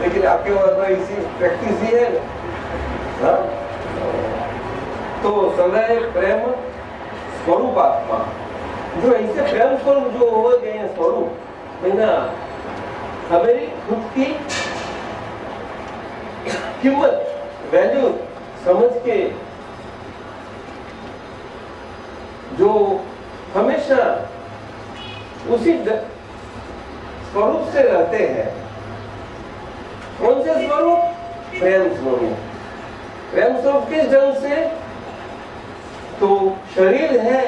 S2: लेकिन आपके पास में इसी प्रैक्टिस ही है ना. हाँ? तो सदैव प्रेम स्वरूप आत्मा, जो ऐसे प्रेम स्वरूप जो हो गए हैं स्वरूप ना, हमें खुद की कीमत वैल्यू समझ के जो हमेशा उसी स्वरूप से रहते हैं. कौन से स्वरूप? प्रेम स्वरूप। प्रेम स्वरूप किस ढंग से? तो शरीर है,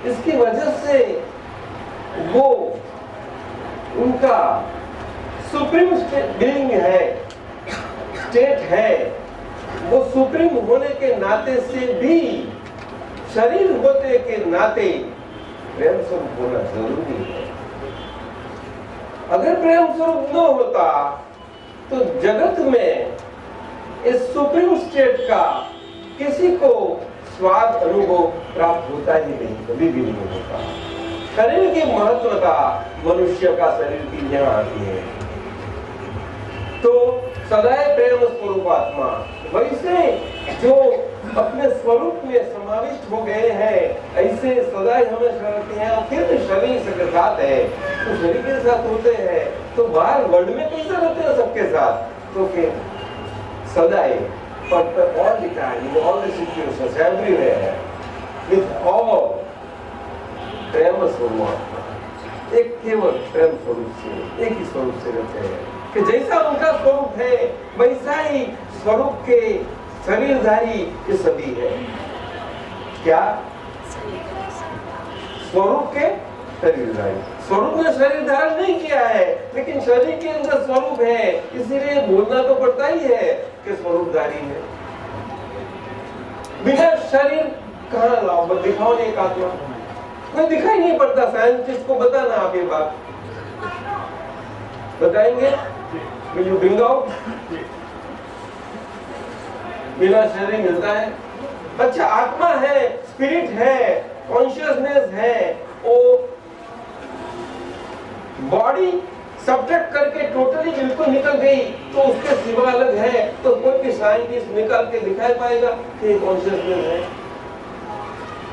S2: इसकी वजह से वो उनका सुप्रीम बीइंग है, स्टेट है। वो सुप्रीम होने के नाते से भी शरीर होने के नाते प्रेम स्वरूप होना जरूरी है। अगर प्रेम स्वरूप न होता तो जगत में इस सुप्रीम स्टेट का किसी को स्वाद अनुभव प्राप्त होता ही नहीं, कभी भी नहीं होता। शरीर की महत्वता मनुष्य का शरीर की यहाँ आती है। तो सदैव प्रेम स्वरूप आत्मा, वैसे जो अपने स्वरूप में समाविष्ट हो गए हैं, ऐसे सदैव हमें करते हैं। और फिर शरीर के साथ है, तो शरीर के साथ होते हैं, तो बाहर वर्ल्ड में कैसे रहते हैं सबके साथ? तो फिर सदैव पर all the time in all the situations everywhere with all प्रेम स्वरूप, एक केवल प्रेम स्वरूप से, एक ही स्वरूप से रहते हैं कि जैसा उनका स्वरूप है वैसा ही स्वरूप के शरीरधारी ये सभी है। क्या? स्वरूप के शरीरधारी। स्वरूप ने शरीर धारण नहीं किया है, लेकिन शरीर के अंदर स्वरूप है, इसीलिए बोलना तो पड़ता ही है कि स्वरूपधारी है। बिना शरीर कहाँ लाओ? दिखाओ एक आत्मा, कोई दिखाई नहीं पड़ता। साइंटिस्ट को बताना आप ये बात बताएंगे? Will you bring out? बिना शरीर मिलता है। अच्छा, आत्मा है, स्पिरिट है, कॉन्शियसनेस है, वो बॉडी सब्ट्रैक्ट करके टोटली बिल्कुल निकल गई तो उसके सिवा अलग है, तो कोई भी साइंटिस्ट निकाल के दिखाई पाएगा कि कॉन्शियसनेस है।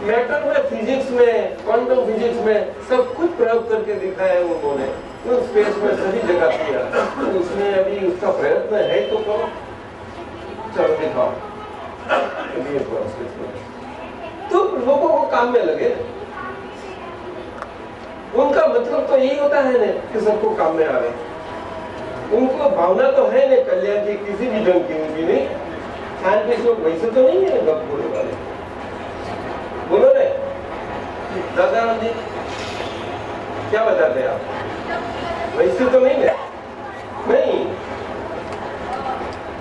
S2: मैटर में, फिजिक्स में, क्वांटम फिजिक्स में सब कुछ प्रयोग करके दिखाया है उन्होंने, तो स्पेस में सभी जगह किया। तो उसमें अभी उसका प्रयत्न है तो करो, चलो दिखाओ। तो लोगों को काम में लगे। उनका मतलब तो यही होता है ना कि सबको काम में आवे। उनको भावना तो है ना कल्याण की किसी भी ढंग की, उनकी नहीं। साइंटिस्ट लोग वैसे तो नहीं है गप बोलने वाले। बोलो रे दादा जी, क्या बताते हैं आप? वैसे तो नहीं है, नहीं।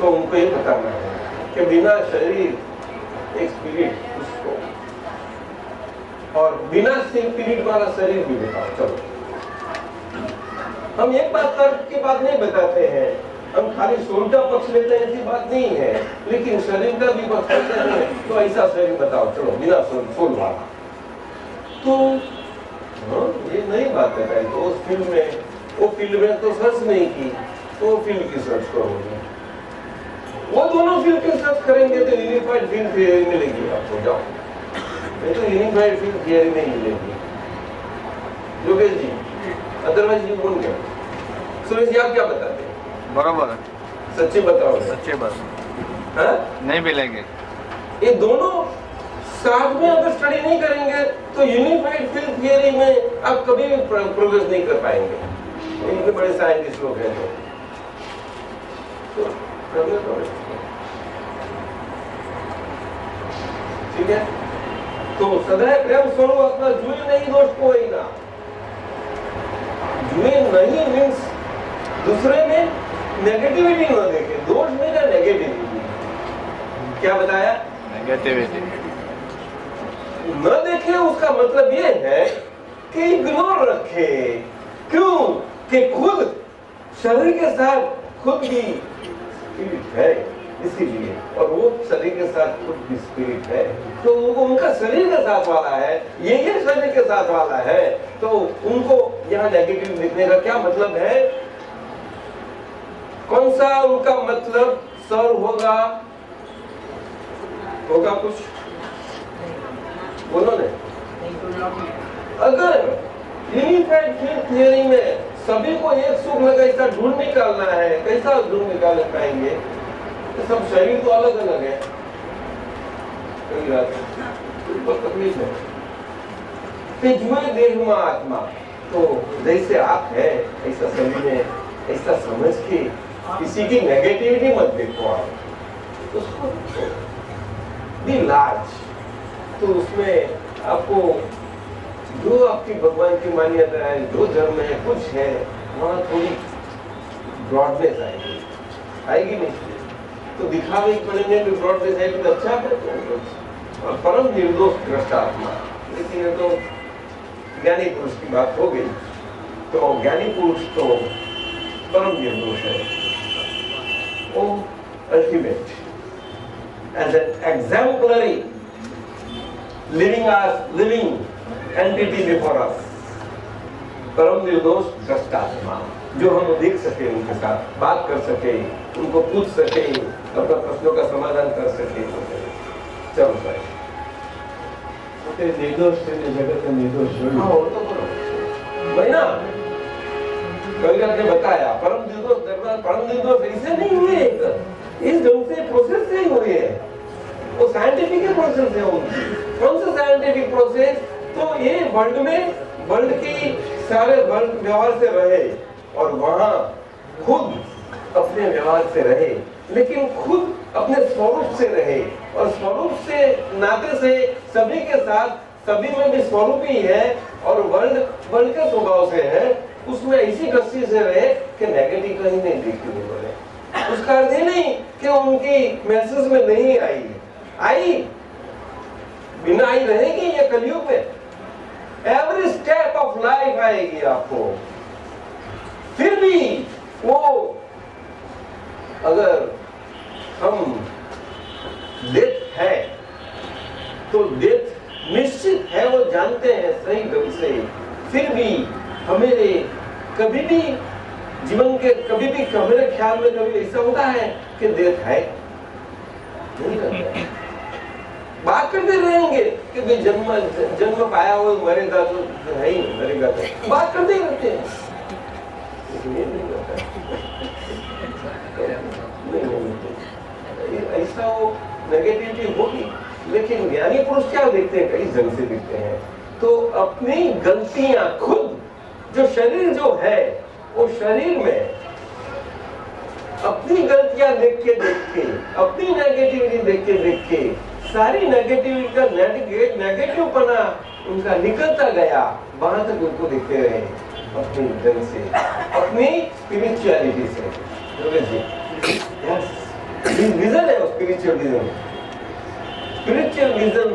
S2: तो उनको ये बताना है कि बिना शरीर एक स्पिरिट उसको, और बिना स्पिरिट वाला शरीर भी बताओ। चलो, हम एक बात तर्क की बात नहीं बताते हैं, हम खाली सोल का पक्ष लेते हैं, ऐसी बात नहीं है। लेकिन शरीर का भी पक्ष लेते हैं, तो ऐसा शरीर बताओ। चलो, बिना सोल वाला। तो ये नई बात बताई। तो उस फील्ड में, वो फील्ड में तो सर्च नहीं की, तो फील्ड की सर्च करोगे। वो दोनों फील्ड की सर्च करेंगे तो यूनिफाइड फील्ड थियरी मिलेगी आपको। जाओ, नहीं तो यूनिफाइड फील्ड थियरी नहीं मिलेगी। योगेश जी, अदरवाइज यू बोल गया। सुरेश जी, आप क्या बताते हैं?
S1: बराबर है,
S2: सच्ची बताओ।
S1: सच्चे बात
S2: हाँ?
S1: नहीं मिलेंगे।
S2: ये दोनों साथ में अगर स्टडी नहीं करेंगे तो यूनिफाइड फील्ड थियरी में आप कभी भी प्रोग्रेस नहीं कर पाएंगे। इनके बड़े साइंटिस्ट लोग हैं तो ठीक है। तो सदैव प्रेम स्वरूप अपना जुए नहीं दोष को ही ना। जुए नहीं मीन्स दूसरे में नेगेटिविटी न देखे। दोष में ना नेगेटिविटी, क्या बताया?
S1: नेगेटिविटी
S2: न देखे, उसका मतलब ये है कि इग्नोर रखे। क्यों? कि खुद शरीर के साथ खुद भी स्पिरिट है, इसीलिए। और वो शरीर के साथ खुद भी स्पिरिट है, तो उनका शरीर के साथ वाला है, ये शरीर के साथ वाला है। तो उनको यहाँ नेगेटिव लिखने का क्या मतलब है? कौन सा उनका मतलब सर होगा कुछ? बोलो ने। अगर यूनिफाइड फील्ड थियरी में सभी को एक सुख लगा, इसका ढूंढ निकालना है, कैसा ढूंढ निकाल पाएंगे? तो सब शरीर तो अलग अलग है, तकलीफ है। देह में आत्मा, तो जैसे आप है ऐसा शरीर है, ऐसा समझ के
S4: किसी की नेगेटिविटी मत देखो आप, उसको बी लार्ज। तो उसमें आपको जो आपकी भगवान की मान्यता है, जो धर्म है, कुछ है, वहाँ थोड़ी ब्रॉडनेस आएगी नहीं। तो दिखावे पड़ेंगे तो ब्रॉडनेस आएगी तो अच्छा है। और परम निर्दोष दृष्टात्मा, लेकिन ये तो ज्ञानी पुरुष की बात हो गई। तो ज्ञानी पुरुष तो परम निर्दोष है, वो ultimate as an exemplary living entity before us, परम निर्दोष दृष्टात्मा, जो हम देख सके, उनके साथ बात कर सके, उनको पूछ सके, अपना प्रश्नों का समाधान कर सके। चलो सर,
S1: निर्दोष जगत में निर्दोष
S4: हाँ वो तो बरो भाई ना, कविराज ने बताया परम निर्दोष दरबार, परम निर्दोष ऐसे नहीं हुए, इस ढंग से प्रोसेस से ही हुए हैं। वो साइंटिफिक प्रोसेस है उनकी। कौन सा साइंटिफिक प्रोसेस? तो ये वर्ल्ड में, वर्ल्ड की सारे वर्ल्ड व्यवहार से रहे और वहां खुद अपने व्यवहार से रहे, लेकिन खुद अपने स्वरूप से रहे, और स्वरूप से नाते से सभी के साथ, सभी में भी स्वरूप ही है और वर्ल्ड के स्वभाव से है, उसमें ऐसी दृष्टि से रहे कि नेगेटिव कहीं नहीं देखने वाले। उसका अर्थ ये नहीं कि उनकी मैसेज में नहीं आई, बिना आई रहेगी ये कलयुग में। एवरी स्टेप ऑफ लाइफ आएगी आपको। फिर भी वो, अगर हम डेथ है तो डेथ निश्चित है, वो जानते हैं सही ढंग से, फिर भी हमें कभी भी जीवन के हमारे ख्याल में कभी ऐसा होता है कि डेथ है, नहीं रहता है। बात करते रहेंगे कि भाई जन्म पाया हो मरेगा तो है ही, मरेगा तो बात करते ही रहते हैं, लेकिन ये नहीं होता नहीं, ऐसा वो नेगेटिविटी होगी। लेकिन ज्ञानी पुरुष क्या देखते हैं, कई जंग से देखते हैं, तो अपनी गलतियां खुद, जो शरीर जो है, वो शरीर में अपनी गलतियां देख के अपनी नेगेटिविटी देख के सारी नेगेटिविटी का नेगेटिव पना उनका निकलता गया, वहां तक उनको देखते रहे अपनी जंग से, अपनी स्पिरिचुअलिटी से। विजन है वो स्पिरिचुअल विजन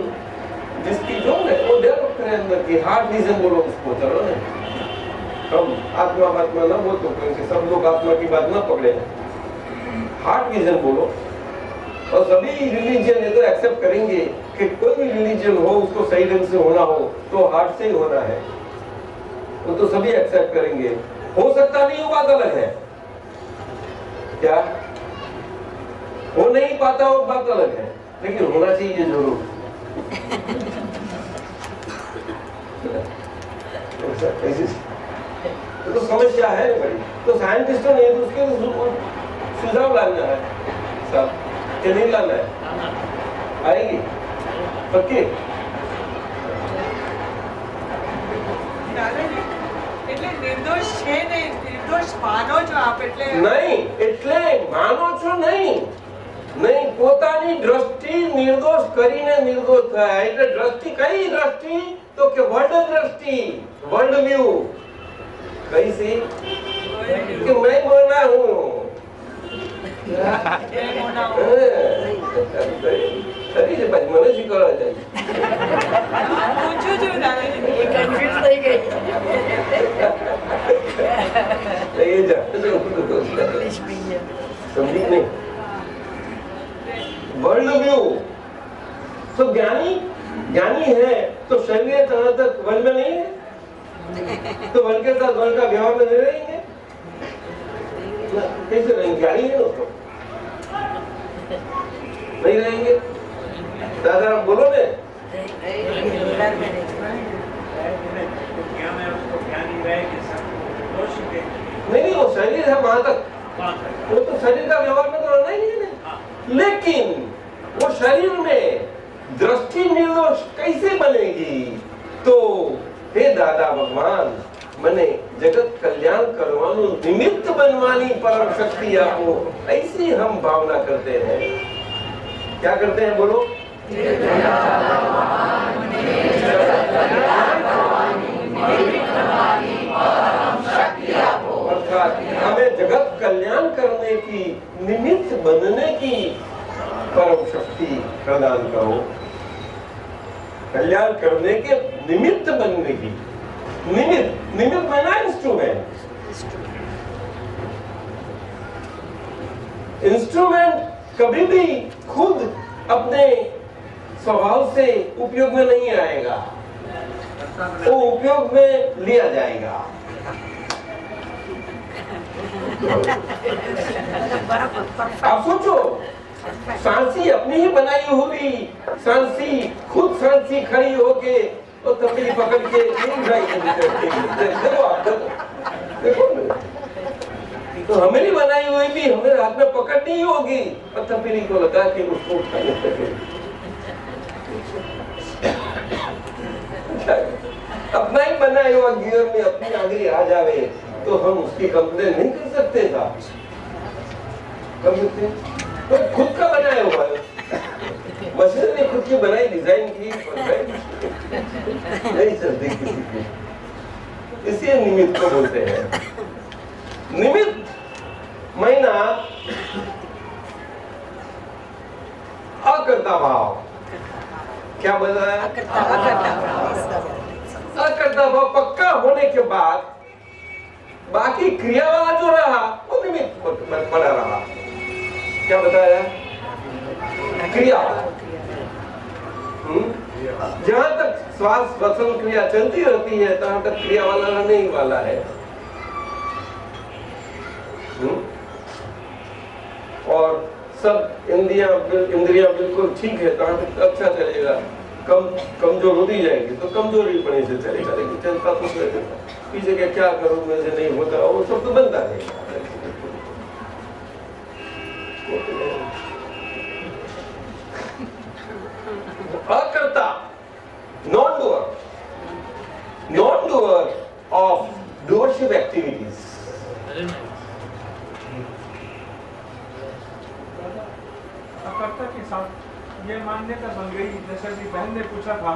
S4: जिसकी जो है वो डेवलप करें अंदर की, हार्ट विजन बोलो उसको। चलो ना, हम आत्मा ना बोल तो सब लोग आत्मा की बात ना पकड़े, हार्ट विजन बोलो। और सभी रिलीजन ये तो एक्सेप्ट करेंगे कि कोई भी रिलीजन हो उसको सही ढंग से होना हो तो हार्ट से ही होना है, वो तो सभी एक्सेप्ट करेंगे। हो सकता नहीं, वो बात अलग है, क्या हो नहीं पाता वो बात अलग है, लेकिन होना चाहिए जरूर। तो समस्या है बड़ी, तो साइंटिस्टों ने तो उसके सुझाव लाना है सब, कि नहीं लाना है, आएगी पक्की।
S6: निर्दोष છે ને, નિર્દોષ માનો છો આપ, એટલે
S4: નહીં, એટલે માનો છો નહીં, પોતાની દ્રષ્ટિ નિર્દોષ કરીને નિર્દોષ થાય। એટલે દ્રષ્ટિ, કઈ દ્રષ્ટિ? તો કે વર્લ્ડ દ્રષ્ટિ, વર્લ્ડ વ્યૂ। कैसी? कि मैं मना हूँ, खरी से भाई મને શીખવા જાય,
S6: પૂછું છું દાદાજી,
S5: એ કન્ફ્યુઝ થઈ ગઈ।
S4: ये जा
S5: इंग्लिश मीडियम
S4: समझी नहीं? World view. तो ज्ञानी है तो शरीर तरह तक वर्ल्ड में नहीं है, तो वर्ल्ड के साथ वर्ल्ड का व्यवहार में नहीं रहेंगे, कैसे रहेंगे? ज्ञानी है दोस्तों, नहीं रहेंगे। दादा आप बोलो ने, नहीं वो शरीर है वहां तक, वो तो शरीर का व्यवहार में तो रहना ही नहीं है। लेकिन वो शरीर में दृष्टि निर्दोष कैसे बनेगी? तो हे दादा भगवान,
S2: મને જગત કલ્યાણ કરવાનું નિમિત્ત બનવાની પરમ શક્તિ આપો, ऐसी हम भावना करते हैं। क्या करते हैं बोलो? अर्थात हमें जगत कल्याण करने की, निमित्त बनने की परम शक्ति प्रदान करो। कल्याण करने के निमित्त बनने की, निमित्त माना इंस्ट्रूमेंट। इंस्ट्रूमेंट कभी भी खुद अपने स्वभाव से उपयोग में नहीं आएगा, वो उपयोग में लिया जाएगा। आप सोचो, सांसी अपनी ही बनाई हुई सांसी, खुद सांसी खड़ी होके और तपेली पकड़ के देखो आप देखो तो हमें बनाई हुई भी हमें हाथ में पकड़नी होगी और तपेली को लगा के उसको उठाने सके। अपना ही बनाया हुआ गियर में अपनी आगे आ जावे तो हम उसकी कंप्लेन नहीं कर सकते साहब, कर सकते? तो खुद का बनाया हुआ है, मशीन ने खुद की बनाई, डिजाइन की, नहीं चलती किसी की। इसी निमित्त को बोलते हैं। निमित्त महीना अकर्ता भाव। क्या बताया? अकर्ता भाव पक्का होने के बाद बाकी क्रिया वाला जो रहा वो निमित्त बना रहा। क्या बताया? क्रिया। जहां तक श्वास श्वसन क्रिया चलती रहती है तहां तक क्रिया वाला रहने ही वाला है। और सब इंद्रियां बिल्कुल ठीक है तहां तक अच्छा चलेगा। कमजोर होती जाएगी तो कमजोरी पड़ने से चलेगा, लेकिन चलता तो पीछे के क्या करूं मुझे नहीं होता, वो सब तो बनता है। अकर्ता, non doer of doership activities.
S1: अकर्ता के साथ ये मान्यता बन गई, जैसे कि बहन ने पूछा था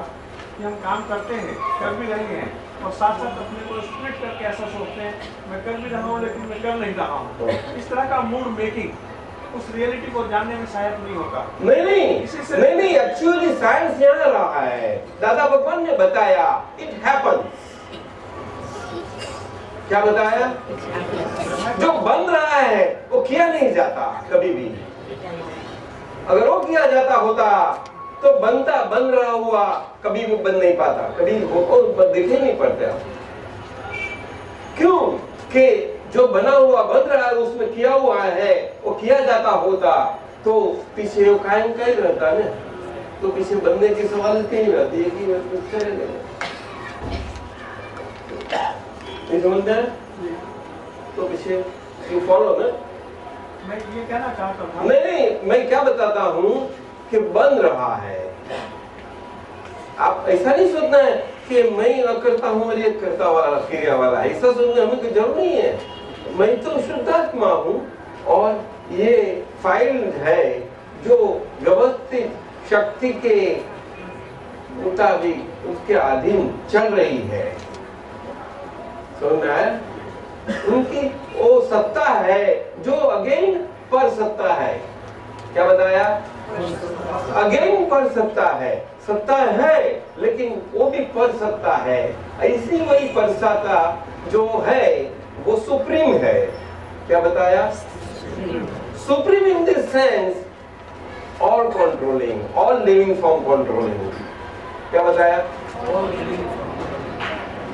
S1: कि हम काम करते हैं, कर भी रहे हैं और साथ साथ अपने को स्प्लिट करके ऐसा सोचते हैं मैं कर भी रहा हूँ लेकिन मैं कर नहीं रहा हूँ। इस तरह का मूड मेकिंग उस रियलिटी को जानने में सहायक नहीं होता।
S2: नहीं, एक्चुअली साइंस यहाँ रहा है। दादा भगवान ने बताया इट हैपन्स। क्या बताया? जो बन रहा है वो किया नहीं जाता कभी भी। अगर वो किया जाता होता तो बन रहा हुआ कभी भी बन नहीं पाता, कभी दिख ही नहीं पड़ता। क्यों? कि जो बना हुआ बन रहा है उसमें किया हुआ है, वो किया जाता होता तो पीछे वो कायम का ही रहता ना, तो पीछे बनने की सवाल नहीं रहती है कि नहीं समझते हैं? तो पीछे यू फॉलो ना।
S1: मैं ये कहना चाहता हूँ
S2: नहीं, मैं क्या बताता हूँ कि बन रहा है। आप ऐसा नहीं सोचना है कि मैं अकर्ता हूँ और ये कर्ता वाला क्रिया वाला, ऐसा सोचना हमें कोई जरूर नहीं है। मैं तो शुद्धात्मा हूँ और ये फाइल है जो व्यवस्थित शक्ति के मुताबिक उसके अधीन चल रही है। समझ आया? उनकी वो सत्ता है जो अगेन पर सत्ता है। क्या बताया? अगेन पर सत्ता है, सत्ता है लेकिन वो भी पर सत्ता है। ऐसी वही पर सत्ता जो है वो सुप्रीम है। क्या बताया? Supreme in this sense all controlling, all living form controlling. क्या बताया?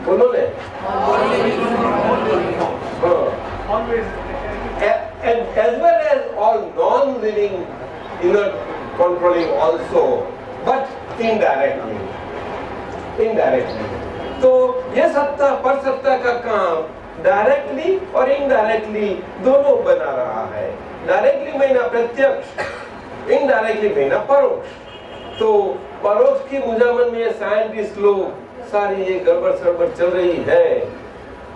S2: बोलो ने and as well as all non-living inner controlling also, but indirectly. तो ये सत्ता पर सत्ता का काम डायरेक्टली और इनडायरेक्टली दोनों बना रहा है। डायरेक्टली महीना प्रत्यक्ष, इनडायरेक्टली महीना परोक्ष। तो परोक्ष की मुजामन में साइंटिस्ट लोग सारी ये गड़बड़ सड़बड़ चल रही है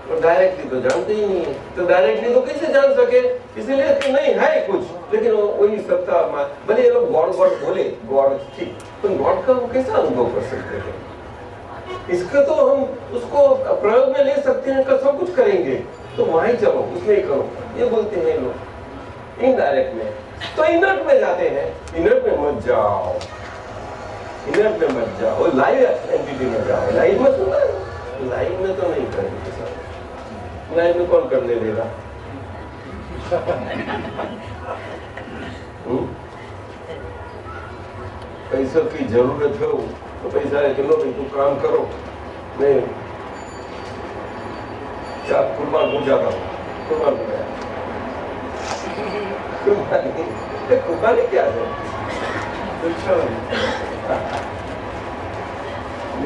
S4: और डायरेक्टली तो जानते ही नहीं है, तो डायरेक्टली तो कैसे जान सके? इसीलिए कि नहीं है कुछ, लेकिन वही सत्ता भले ये लोग गॉड गॉड बोले, गॉड ठीक, तो गॉड का वो कैसा अनुभव कर सकते हैं? इसका तो हम उसको प्रयोग में ले सकते हैं, सब कुछ करेंगे, तो वहीं चलो, उसमें ही करो, ये बोलते हैं लोग इनडायरेक्ट में। तो इनर्ट में जाते हैं, इनर्ट में मत जाओ, इनर्ट में मत जाओ, लाइव एंटिटी में जाओ। लाइव में सुना है, लाइव में तो नहीं करेंगे सर, लाइव में कौन करने देगा? पैसों की जरूरत हो तो पैसा है, चलो भाई तुम काम करो, मैं क्या कुर्बान हो जाता हूँ, कुर्बान हो गया। कुर्बानी क्या है?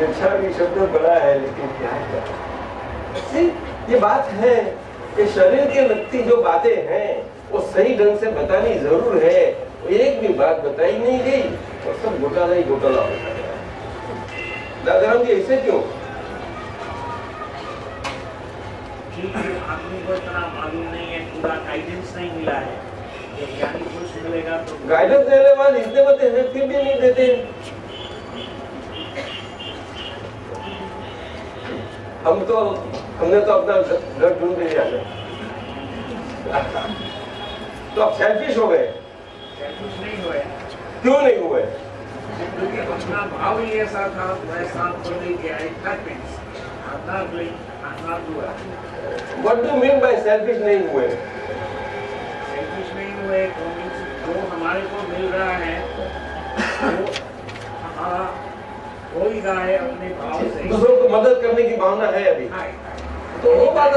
S4: अच्छा भी शब्द बड़ा है, लेकिन क्या है? ये बात है कि शरीर के लगती जो बातें हैं वो सही ढंग से बतानी जरूर है। एक भी बात बताई नहीं गई और सब घोटाला ही घोटाला होता है। दादाराम जी ऐसे क्यों?
S3: आदमी को इतना मालूम नहीं है, पूरा गाइडेंस नहीं मिला है। ज्ञानी पुरुष मिलेगा तो
S4: गाइडेंस देने वाले इतने बते हैं फिर भी नहीं देते। हमने तो अपना घर ढूंढ लिया है। तो आप सेल्फिश हो गए?
S3: कुछ नहीं हुए।
S4: क्यों नहीं हुए?
S3: क्योंकि अपना भाव ही ऐसा था, वैसा तो नहीं गया।
S4: What do you mean by selfish नहीं हुए?
S3: सेल्फिश नहीं हुए तो जो हमारे को मिल रहा है वो हमारा हो ही रहा है अपने भाव से।
S4: दूसरों को मदद करने की भावना है अभी, तो वो बात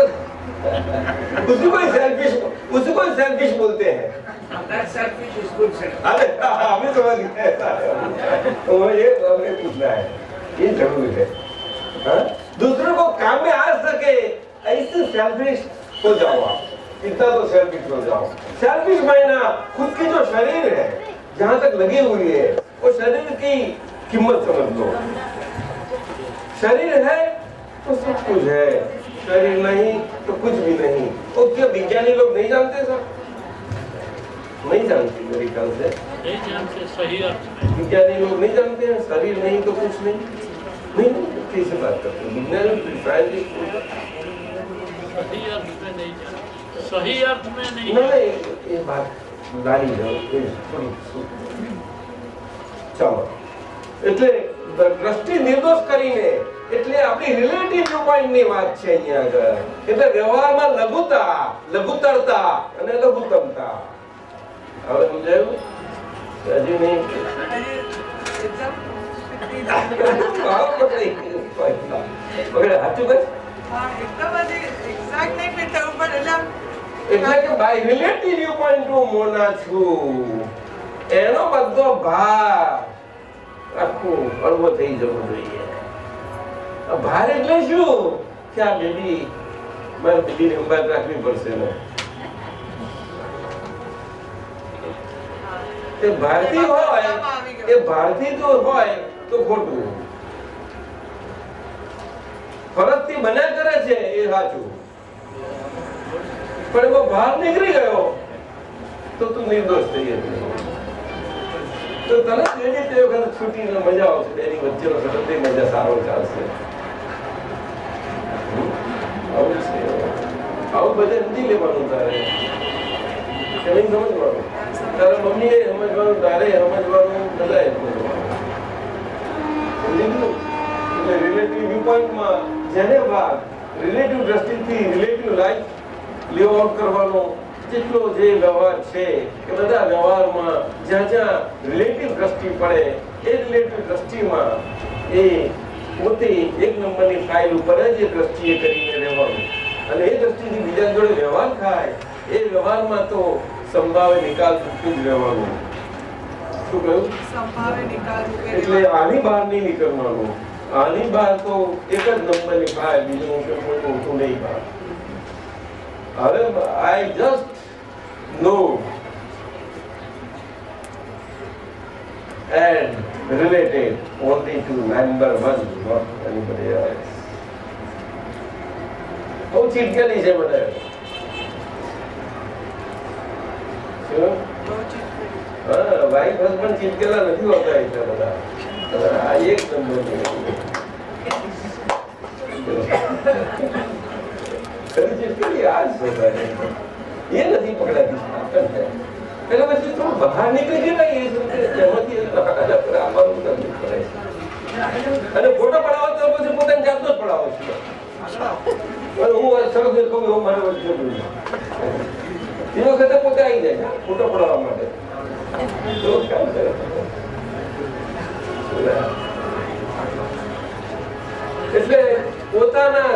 S4: उसी को सेल्फिश बोलते हैं।
S3: That selfish is good selfish.
S4: अरे हमें समझ गए, तो ये हमें पूछना है, ये जरूरी है। हाँ? दूसरों को काम में आ सके ऐसे सेल्फिश हो जाओ आप, इतना तो सेल्फिश हो जाओ। सेल्फिश मायना खुद की जो शरीर है जहाँ तक लगी हुई है वो शरीर की कीमत समझ लो। शरीर है तो सब कुछ है, शरीर नहीं तो कुछ भी नहीं। और क्या विज्ञानी लोग नहीं जानते सर? नहीं जानते मेरे ख्याल से,
S3: नहीं जानते सही अर्थ में।
S4: विज्ञानी लोग नहीं जानते हैं शरीर नहीं तो कुछ नहीं। नहीं कैसे बात करते हैं विज्ञान
S3: सही अर्थ में नहीं जानते, सही अर्थ में नहीं।
S4: नहीं ये बात गाली है ચાલો એટલે દ્રષ્ટિ નિર્દોષ કરીને એટલે આપણી રિલેટિવ વ્યૂ પોઈન્ટ ની વાત છે અહીંયા આગળ। એટલે વ્યવહારમાં લઘુતરતા અને લઘુત્તમતા। હવે સમજાયું? હજી નહીં ભાવ પકડી સાચું બસ
S6: એકદમ હજી એક્ઝેક્ટ નહીં બેઠા ઉપર
S4: એટલે કે બાય રિલેટિવ વ્યૂ પોઈન્ટ હું મોના છું એનો બધો ભાર આખું અળવો થઈ જવો જોઈએ। ભાર એટલે શું કે આ બેબી મારે બેબીને સંભાળ રાખવી પડશે ને। એ ભારતી હોય એ ભારતી જો હોય તો ખોટું, ફરજથી બન્યા કરે છે એ સાચું, પણ એવો ભાર નીકળી ગયો તો તું નિર્દોષ થઈ જશે। તો તને જેની તે વખત છૂટીને મજા આવશે, એની વચ્ચેનો સતત મજા સારો ચાલશે। આવું બધે નથી લેવાનું તારે, નહીં સમજવાનું। તારા મમ્મીએ સમજવાનું, તારે સમજવાનું, બધાએ સમજવાનું। સમજી ગયું? એટલે રિલેટિવ વ્યૂ પોઈન્ટમાં જેને ભાગ રિલેટિવ દ્રષ્ટિથી રિલેટિવ લાઈફ લીવ આઉટ કરવાનો જેટલો જે વ્યવહાર છે એ બધા વ્યવહારમાં જ્યાં જ્યાં રિલેટિવ દ્રષ્ટિ પડે એ રિલેટિવ દ્રષ્ટિમાં એ પોતે એક નંબરની ફાઇલ ઉપર જ એ દ્રષ્ટિએ કરીને રહેવાનું અને એ દ્રષ્ટિથી બીજા જોડે વ્યવહાર થાય એ વ્યવહારમાં તો સંભાવે નિકાલ મૂકતું જ રહેવાનું। શું કહ્યું?
S6: સંભાવે નિકાલ
S4: એટલે આની બહાર નહીં નીકળવાનું। આની બહાર તો એક જ નંબરની ફાઇલ, બીજું કોઈ મોટું નહીં બહાર। હવે I just know and related only to number one, not anybody else.
S2: બહુ ચીટકેલી છે મને. હા, વાઈફ હસબન્ડ ચીટકેલા નથી હોતા એટલા બધા. આ એક નંબર છે. ચીટકેલી આ જ છે, એ નથી પકડાતી. એટલે પછી થોડું બહાર નીકળી ગયું ને એમાંથી આપવાનું તકલીફ પડે છે. અને ફોટો પડાવો તો પછી પોતાની જાતનો જ પડાવો છું. અને હું સરસ દેખું એવું મારે વચ્ચે એ વખતે પોતે આવી જાય ફોટો પડાવવા માટે. એટલે પોતાના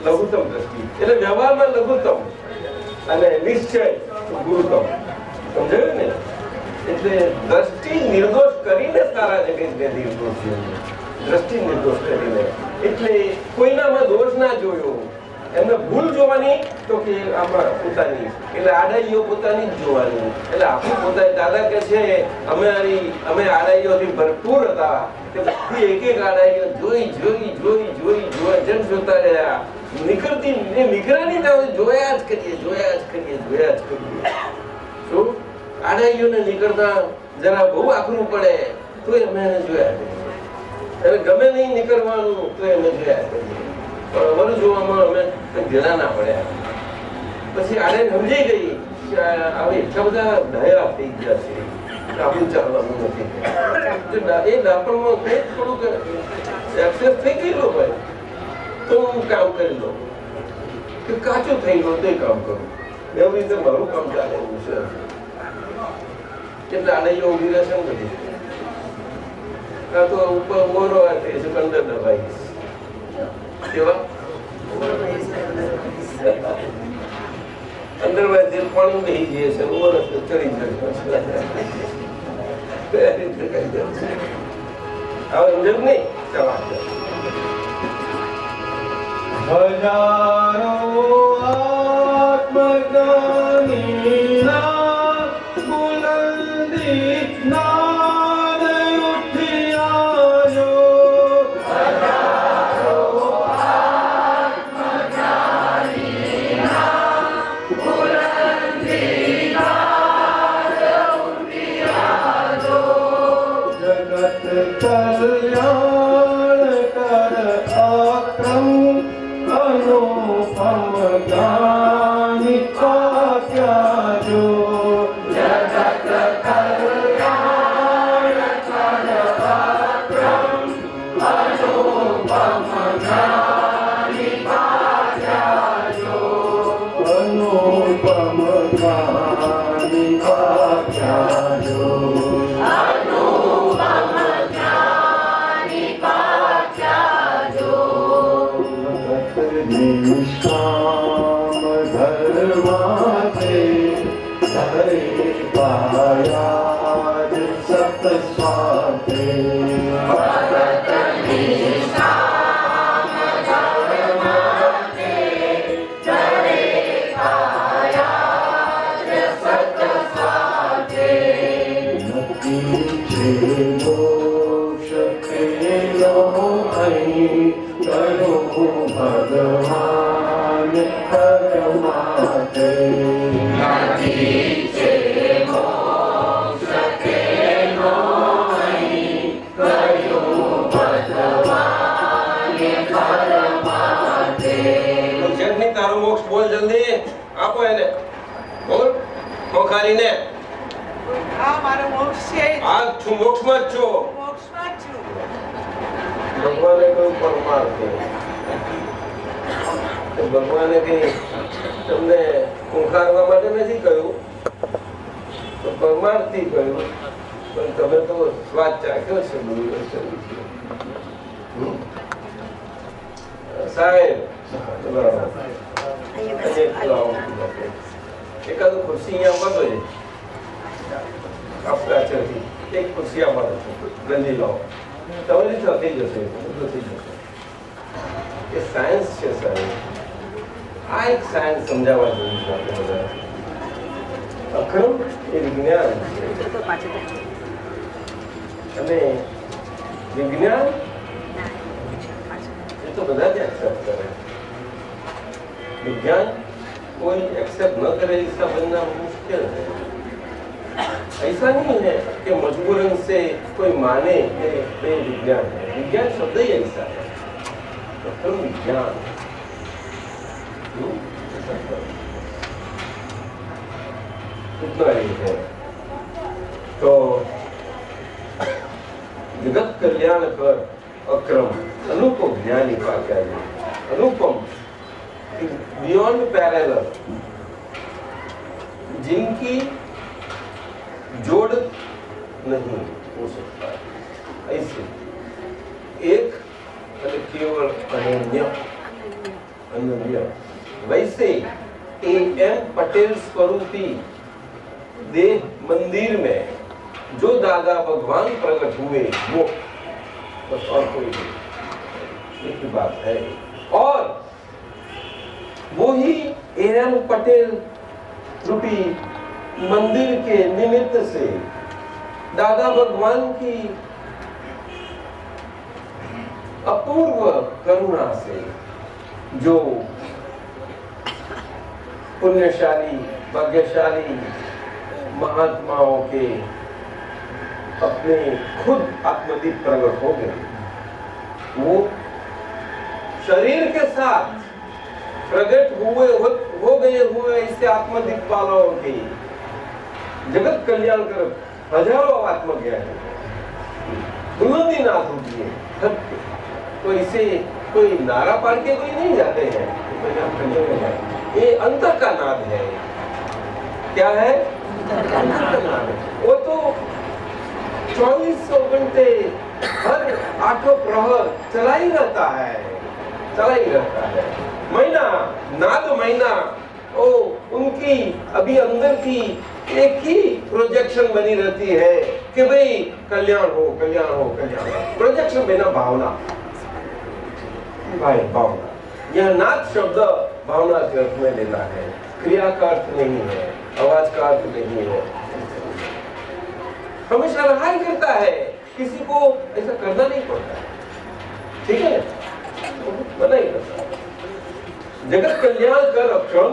S2: લઘુત્તમ દ્રષ્ટિ એટલે વ્યવહારમાં લઘુત્તમ અને નિશ્ચય ગુરુત્તમ. સમજાયું ને? એટલે દ્રષ્ટિ નિર્દોષ કરીને સારા જગતને નિર્દોષ જોઈએ. દ્રષ્ટિ નિર્દોષ કરીને એટલે કોઈનામાં દોષ ના જોયો. એમને ભૂલ જોવાની તો કે આમાં પોતાની એટલે આડાઈઓ પોતાની જ જોવાની. એટલે આપણું પોતાની દાદા કે છે અમે આડાઈઓથી ભરપૂર હતા કે બધી એક એક આડાઈઓ જોઈ જેમ જોતા રહ્યા નીકળતી નીકળાની જોયા જ કરીએ. શું આડાઈઓને નીકળતા જરા બહુ આખરું પડે તો અમે એને જોયા કરીએ. અને ગમે નહીં નીકળવાનું તો અમે જોયા કરીએ. પણ અમારું જોવામાં અમે ઘેરા ના પડ્યા. પછી આને સમજી ગઈ કે હવે એટલા બધા ડાયા થઈ ગયા છે આપણું ચાલવાનું નથી. એ ડાપણમાં થોડુંક એક્સેસ થઈ ગયેલો હોય તો હું કામ કરી લઉં કે કાચું થઈ ગયું તો કામ કરું. એવી રીતે મારું કામ ચાલે એવું છે. એટલે આડાઈઓ ઉભી રહેશે ને બધી. કાં તો ઉપર ઓરો છે અંદર દબાઈ કેવા અંદર પાણી બેસી જઈએ છે ઓરો ચડી જાય. હવે સમજ નહીં ચાલો
S4: હજારો આત્મજ્ઞાનીના બુલંદી નાદ ઉઠી આવ્યો. હજારો આત્મજ્ઞાનીના બુલંદી નાદ ઉઠી આવ્યો. જગત કલ્યાણ કર આક્રમ अनुपम ज्ञानी पात्या जो. जगत कल्याण कर आक्रम अनुपम ज्ञानी पात्या जो. अनुपम ज्ञानी पात्या जो. निष्काम धर्माते धरे पाया सत स्वाते. भगत निष्काम धर्माते धरे पाया सत स्वाते. नती छे मोक्ष केलो અહીં करो भगवान परमाते. નથી છે મોક્ષ કેનો અહીં કર્યું ભગવાન પરમાતે.
S2: જગની તારો મોક્ષ બોલ જલ્દી આપો એને બોલ મોખારીને.
S6: આ મારો મોક્ષ છે.
S2: આ છું મોક્ષમાં જ છો.
S6: મોક્ષમાં જ છું.
S2: ભગવાને કહ્યું પરમાર્થ. ભગવાને કઈ તમને ઓંકારવા માટે નથી કહ્યું તો પરમાર્થથી કહ્યું. પણ તમે તો સ્વાદ ચાખ્યો છે સાહેબ. એકાદું ખુરશી અહીંયા આપવા છે આપણા પાછળથી એક ખુરશી આપવાનું છે ગંદી લાવો. તમારી તો થઈ જશે એ સાયન્સ છે સાહેબ. આ એક સાયન્સ સમજાવવા જેવું છે આપણે બધા. અક્રમ એ વિજ્ઞાન છે અને વિજ્ઞાન એ તો બધા જ એક્સેપ્ટ કરે. विज्ञान कोई एक्सेप्ट न करे इसका बनना मुश्किल है। ऐसा नहीं है कि मजबूरन से कोई माने कि ये विज्ञान है। विज्ञान शब्द ही ऐसा है, तो विज्ञान इतना ही है। तो जगत कल्याण कर अक्रम अनुपम ज्ञानी पाक्या अनुपम बियॉन्ड पैरेलल, जिनकी जोड़ नहीं हो सकता, ऐसे एक केवल अनन्य अनन्य। वैसे A.M. पटेल स्वरूपी देह मंदिर में जो दादा भगवान प्रकट हुए वो बस, और कोई नहीं, एक ही बात है। और वो ही A.M. पटेल रूपी मंदिर के निमित्त से दादा भगवान की अपूर्व करुणा से जो पुण्यशाली भाग्यशाली महात्माओं के अपने खुद आत्मदीप प्रकट हो गए, वो शरीर के साथ प्रकट हो गए हुए ऐसे आत्मदीप वालों के जगत कल्याण कर हजारों आत्मज्ञानी बुलंदी नाथ होती है। तो इसे कोई नारा पाड़ के कोई नहीं जाते हैं, ये अंतर का नाद है। क्या है? अंतर का नाद है। वो तो 24 घंटे हर 8 प्रहर चला ही रहता है, चला ही रहता है। महीना नाद महीना ओ उनकी अभी अंदर की एक ही प्रोजेक्शन बनी रहती है कि भाई कल्याण हो कल्याण हो कल्याण हो। प्रोजेक्शन बिना भावना, भाई भावना, यह नाद शब्द भावना के अर्थ में लेना है, क्रिया का अर्थ नहीं है, आवाज का अर्थ नहीं है। हमेशा रहा ही करता है, किसी को ऐसा करना नहीं पड़ता, ठीक है, मना ही करता है। जगत कल्याण कर अक्षम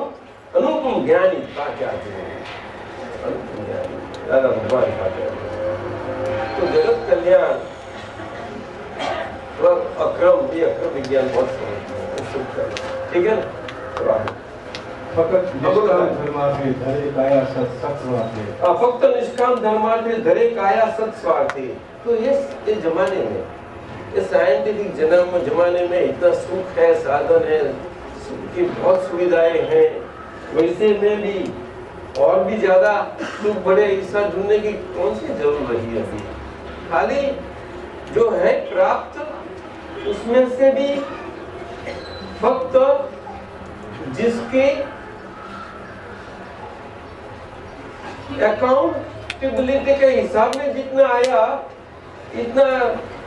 S2: अनुपम ज्ञानी पाक्या, अनुपम ज्ञानी दादा भगवान पाक्या। तो जगत कल्याण और अक्रम, ये अक्रम विज्ञान बहुत समझते हैं, ठीक है ना।
S4: फक्त निष्काम धर्मार्थे धरे काया सत्स्वार्थे,
S2: फक्त निष्काम धर्मार्थे धरे काया सत्स्वार्थे। तो ये जमाने में, ये साइंटिफिक जमाने में इतना सुख है, साधन है, सुख की बहुत सुविधाएं हैं, वैसे में भी और भी ज्यादा सुख बड़े ऐसा ढूंढने की कौन सी जरूरत रही है अभी। खाली जो है प्राप्त उसमें से भी फक्त जिसके अकाउंटेबिलिटी के हिसाब में जितना आया इतना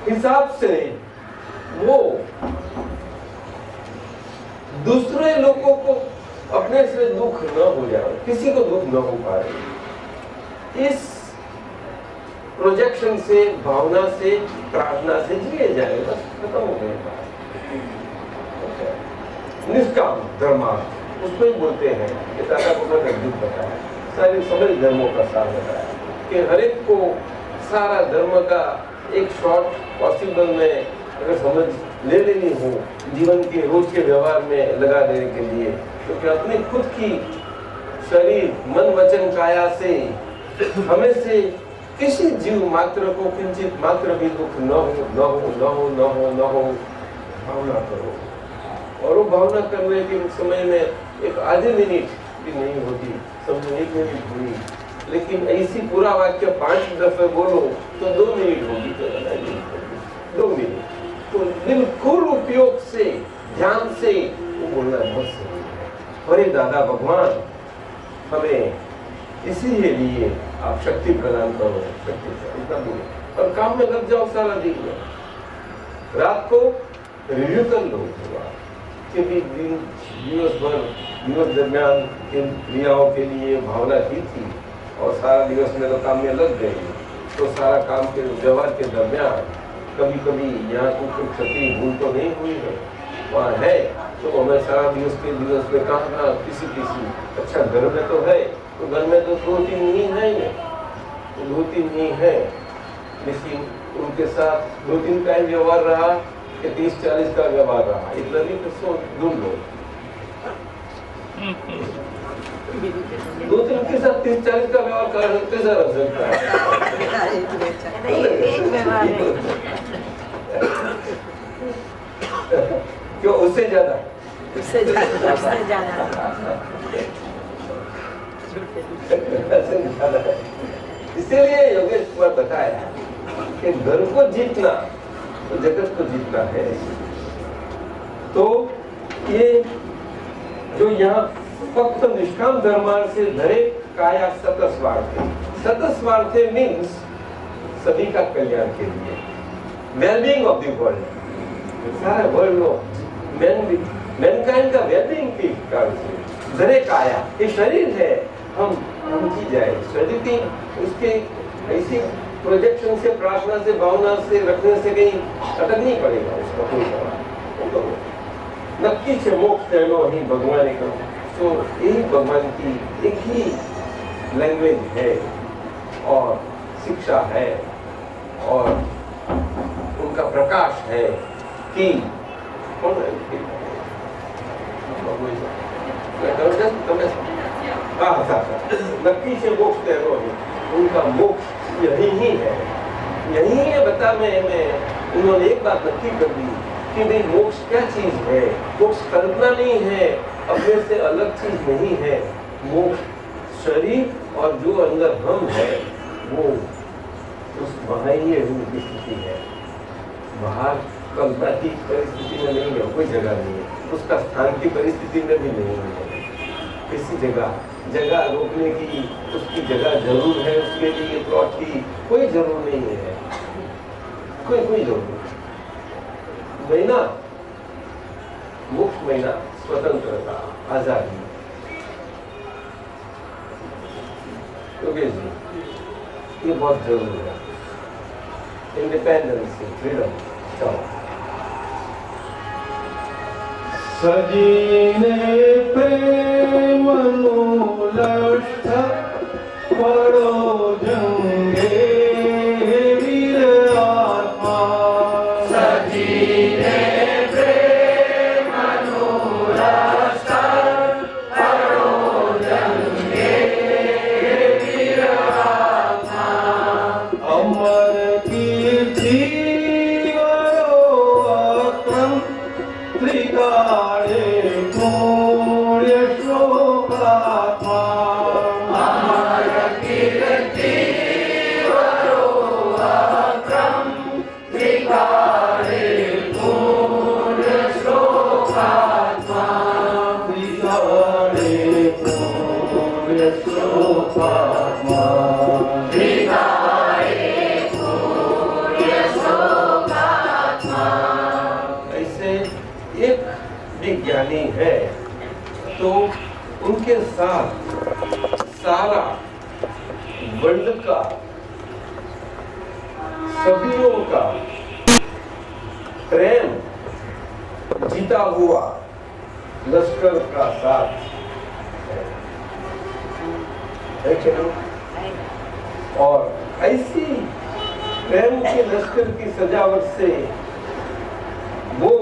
S2: हिसाब से वो दूसरे लोगों को अपने से दुख न हो जाए, किसी को दुख न हो पाए, इस प्रोजेक्शन से, भावना से, प्रार्थना से जिए जाए, बस खत्म हो गए बात। निष्काम धर्मार्थ उसको ही बोलते हैं कि दादा भगवान ने दुख बताया, सारे सभी धर्मों का सार बताया कि हर एक को सारा धर्म का एक शॉर्ट पॉसिबल में अगर समझ ले लेनी हो जीवन के रोज के व्यवहार में लगा देने के लिए, तो कि अपनी खुद की शरीर मन वचन काया से हमें से किसी जीव मात्र को किंचित मात्र भी दुख न हो न हो न हो न हो न हो भावना करो। और वो भावना करने के समय में एक आधे मिनट भी नहीं होती, समझो 1 मिनट हुई, लेकिन ऐसी पूरा वाक्य 5 दफे बोलो तो 2 मिनट होगी, तो 2 मिनट। तो बिल्कुल उपयोग से, ध्यान से वो बोलना बहुत सही है। अरे दादा भगवान हमें इसीलिए आप शक्ति प्रदान करो, शक्ति इतना बोलो और काम में लग जाओ सारा दिन में। रात को रिव्यू कर लो कि दिवस दरमियान इन क्रियाओं के लिए भावना की थी और सारा दिवस में तो काम में लग गई, तो सारा काम के व्यवहार के दरमियान कभी कभी यहाँ कुछ क्षति भूल तो नहीं हुई है, वहाँ है
S4: तो हमेशा दिवस के दिवस में कहाँ किसी अच्छा घर में तो है, तो घर में तो 2-3 ही है, 2-3 ही है, लेकिन उनके साथ 2-3 का व्यवहार रहा कि 30-40 का व्यवहार रहा, इतना भी तो ढूंढ लो। 2-3 के साथ 30-40 का व्यवहार कर कैसा रह सकता है? क्यों उससे ज्यादा इसीलिए योगेश कुमार बताया कि घर को जीतना तो जगत को जीतना है। तो ये जो यहाँ फक्त निष्काम धर्मार्थ से धरे काया सतस्वार्थे मीन्स सभी का कल्याण के लिए, वेलबींग ऑफ द वर्ल्ड, सारा वर्ल्ड ऑफ मैनकाइंड का वेलबींग की कारण से धरे काया, ये शरीर है, हम जी जाए शरीर की उसके ऐसी प्रोजेक्शन से, प्रार्थना से, भावना से रखने से कहीं अटक नहीं पड़ेगा उसका कोई सवाल। नक्की से मोक्ष तेनो ही भगवान का, तो यही भगवान की एक ही लैंग्वेज है और शिक्षा है और उनका प्रकाश है कि नक्की से मोक्ष तेनो ही, उनका मोक्ष यही ही है, यही है। बता मैं उन्होंने एक बात नक्की कर दी कि भाई मोक्ष क्या चीज है, मोक्ष कल्पना नहीं है, अपने से अलग चीज नहीं है, मोक्ष शरीर और जो अंदर हम है वो उस बाह्य रूप की स्थिति है, बाहर कल्पना की परिस्थिति में नहीं है, कोई जगह नहीं है, उसका स्थान की परिस्थिति में भी नहीं है, किसी जगह रोकने की उसकी जगह जरूर है, उसके लिए प्लॉट की कोई जरूर नहीं है, कोई जरूर नहीं। महीना मोक्ष महीना स्वतंत्रता आजादी, योगेश जी ये बहुत जरूरी है, इंडिपेंडेंस फ्रीडम। चलो
S7: सजीने प्रेमनु लक्ष्य पड़ो जंगे वीर आत्मा, सजीने प्रेमनु लक्ष्य पड़ो जंगे वीर आत्मा, अमर कीर्ति त्रिकाले पुण्य श्लोकात्मा, अमर कीर्ति वरोक्रम त्रिकाले पुण्य श्लोकात्मा, त्रिकाले पुण्य श्लोकात्मा, त्रिकाले पुण्य श्लोकात्मा।
S4: ऐसे एक विज्ञानी है तो उनके साथ सारा वर्ल्ड का सदियों का प्रेम जीता हुआ लश्कर का साथ है कि नहीं? और ऐसी प्रेम के लश्कर की सजावट से वो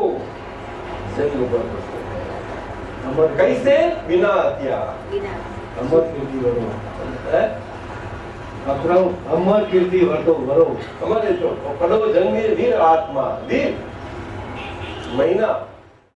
S4: जंग पर कैसे बिना हथियार
S7: अमर कीर्ति वरो अमर कीर्ति वरो
S4: हमारे तो पढ़ो जंगे वीर आत्मा वीर महीना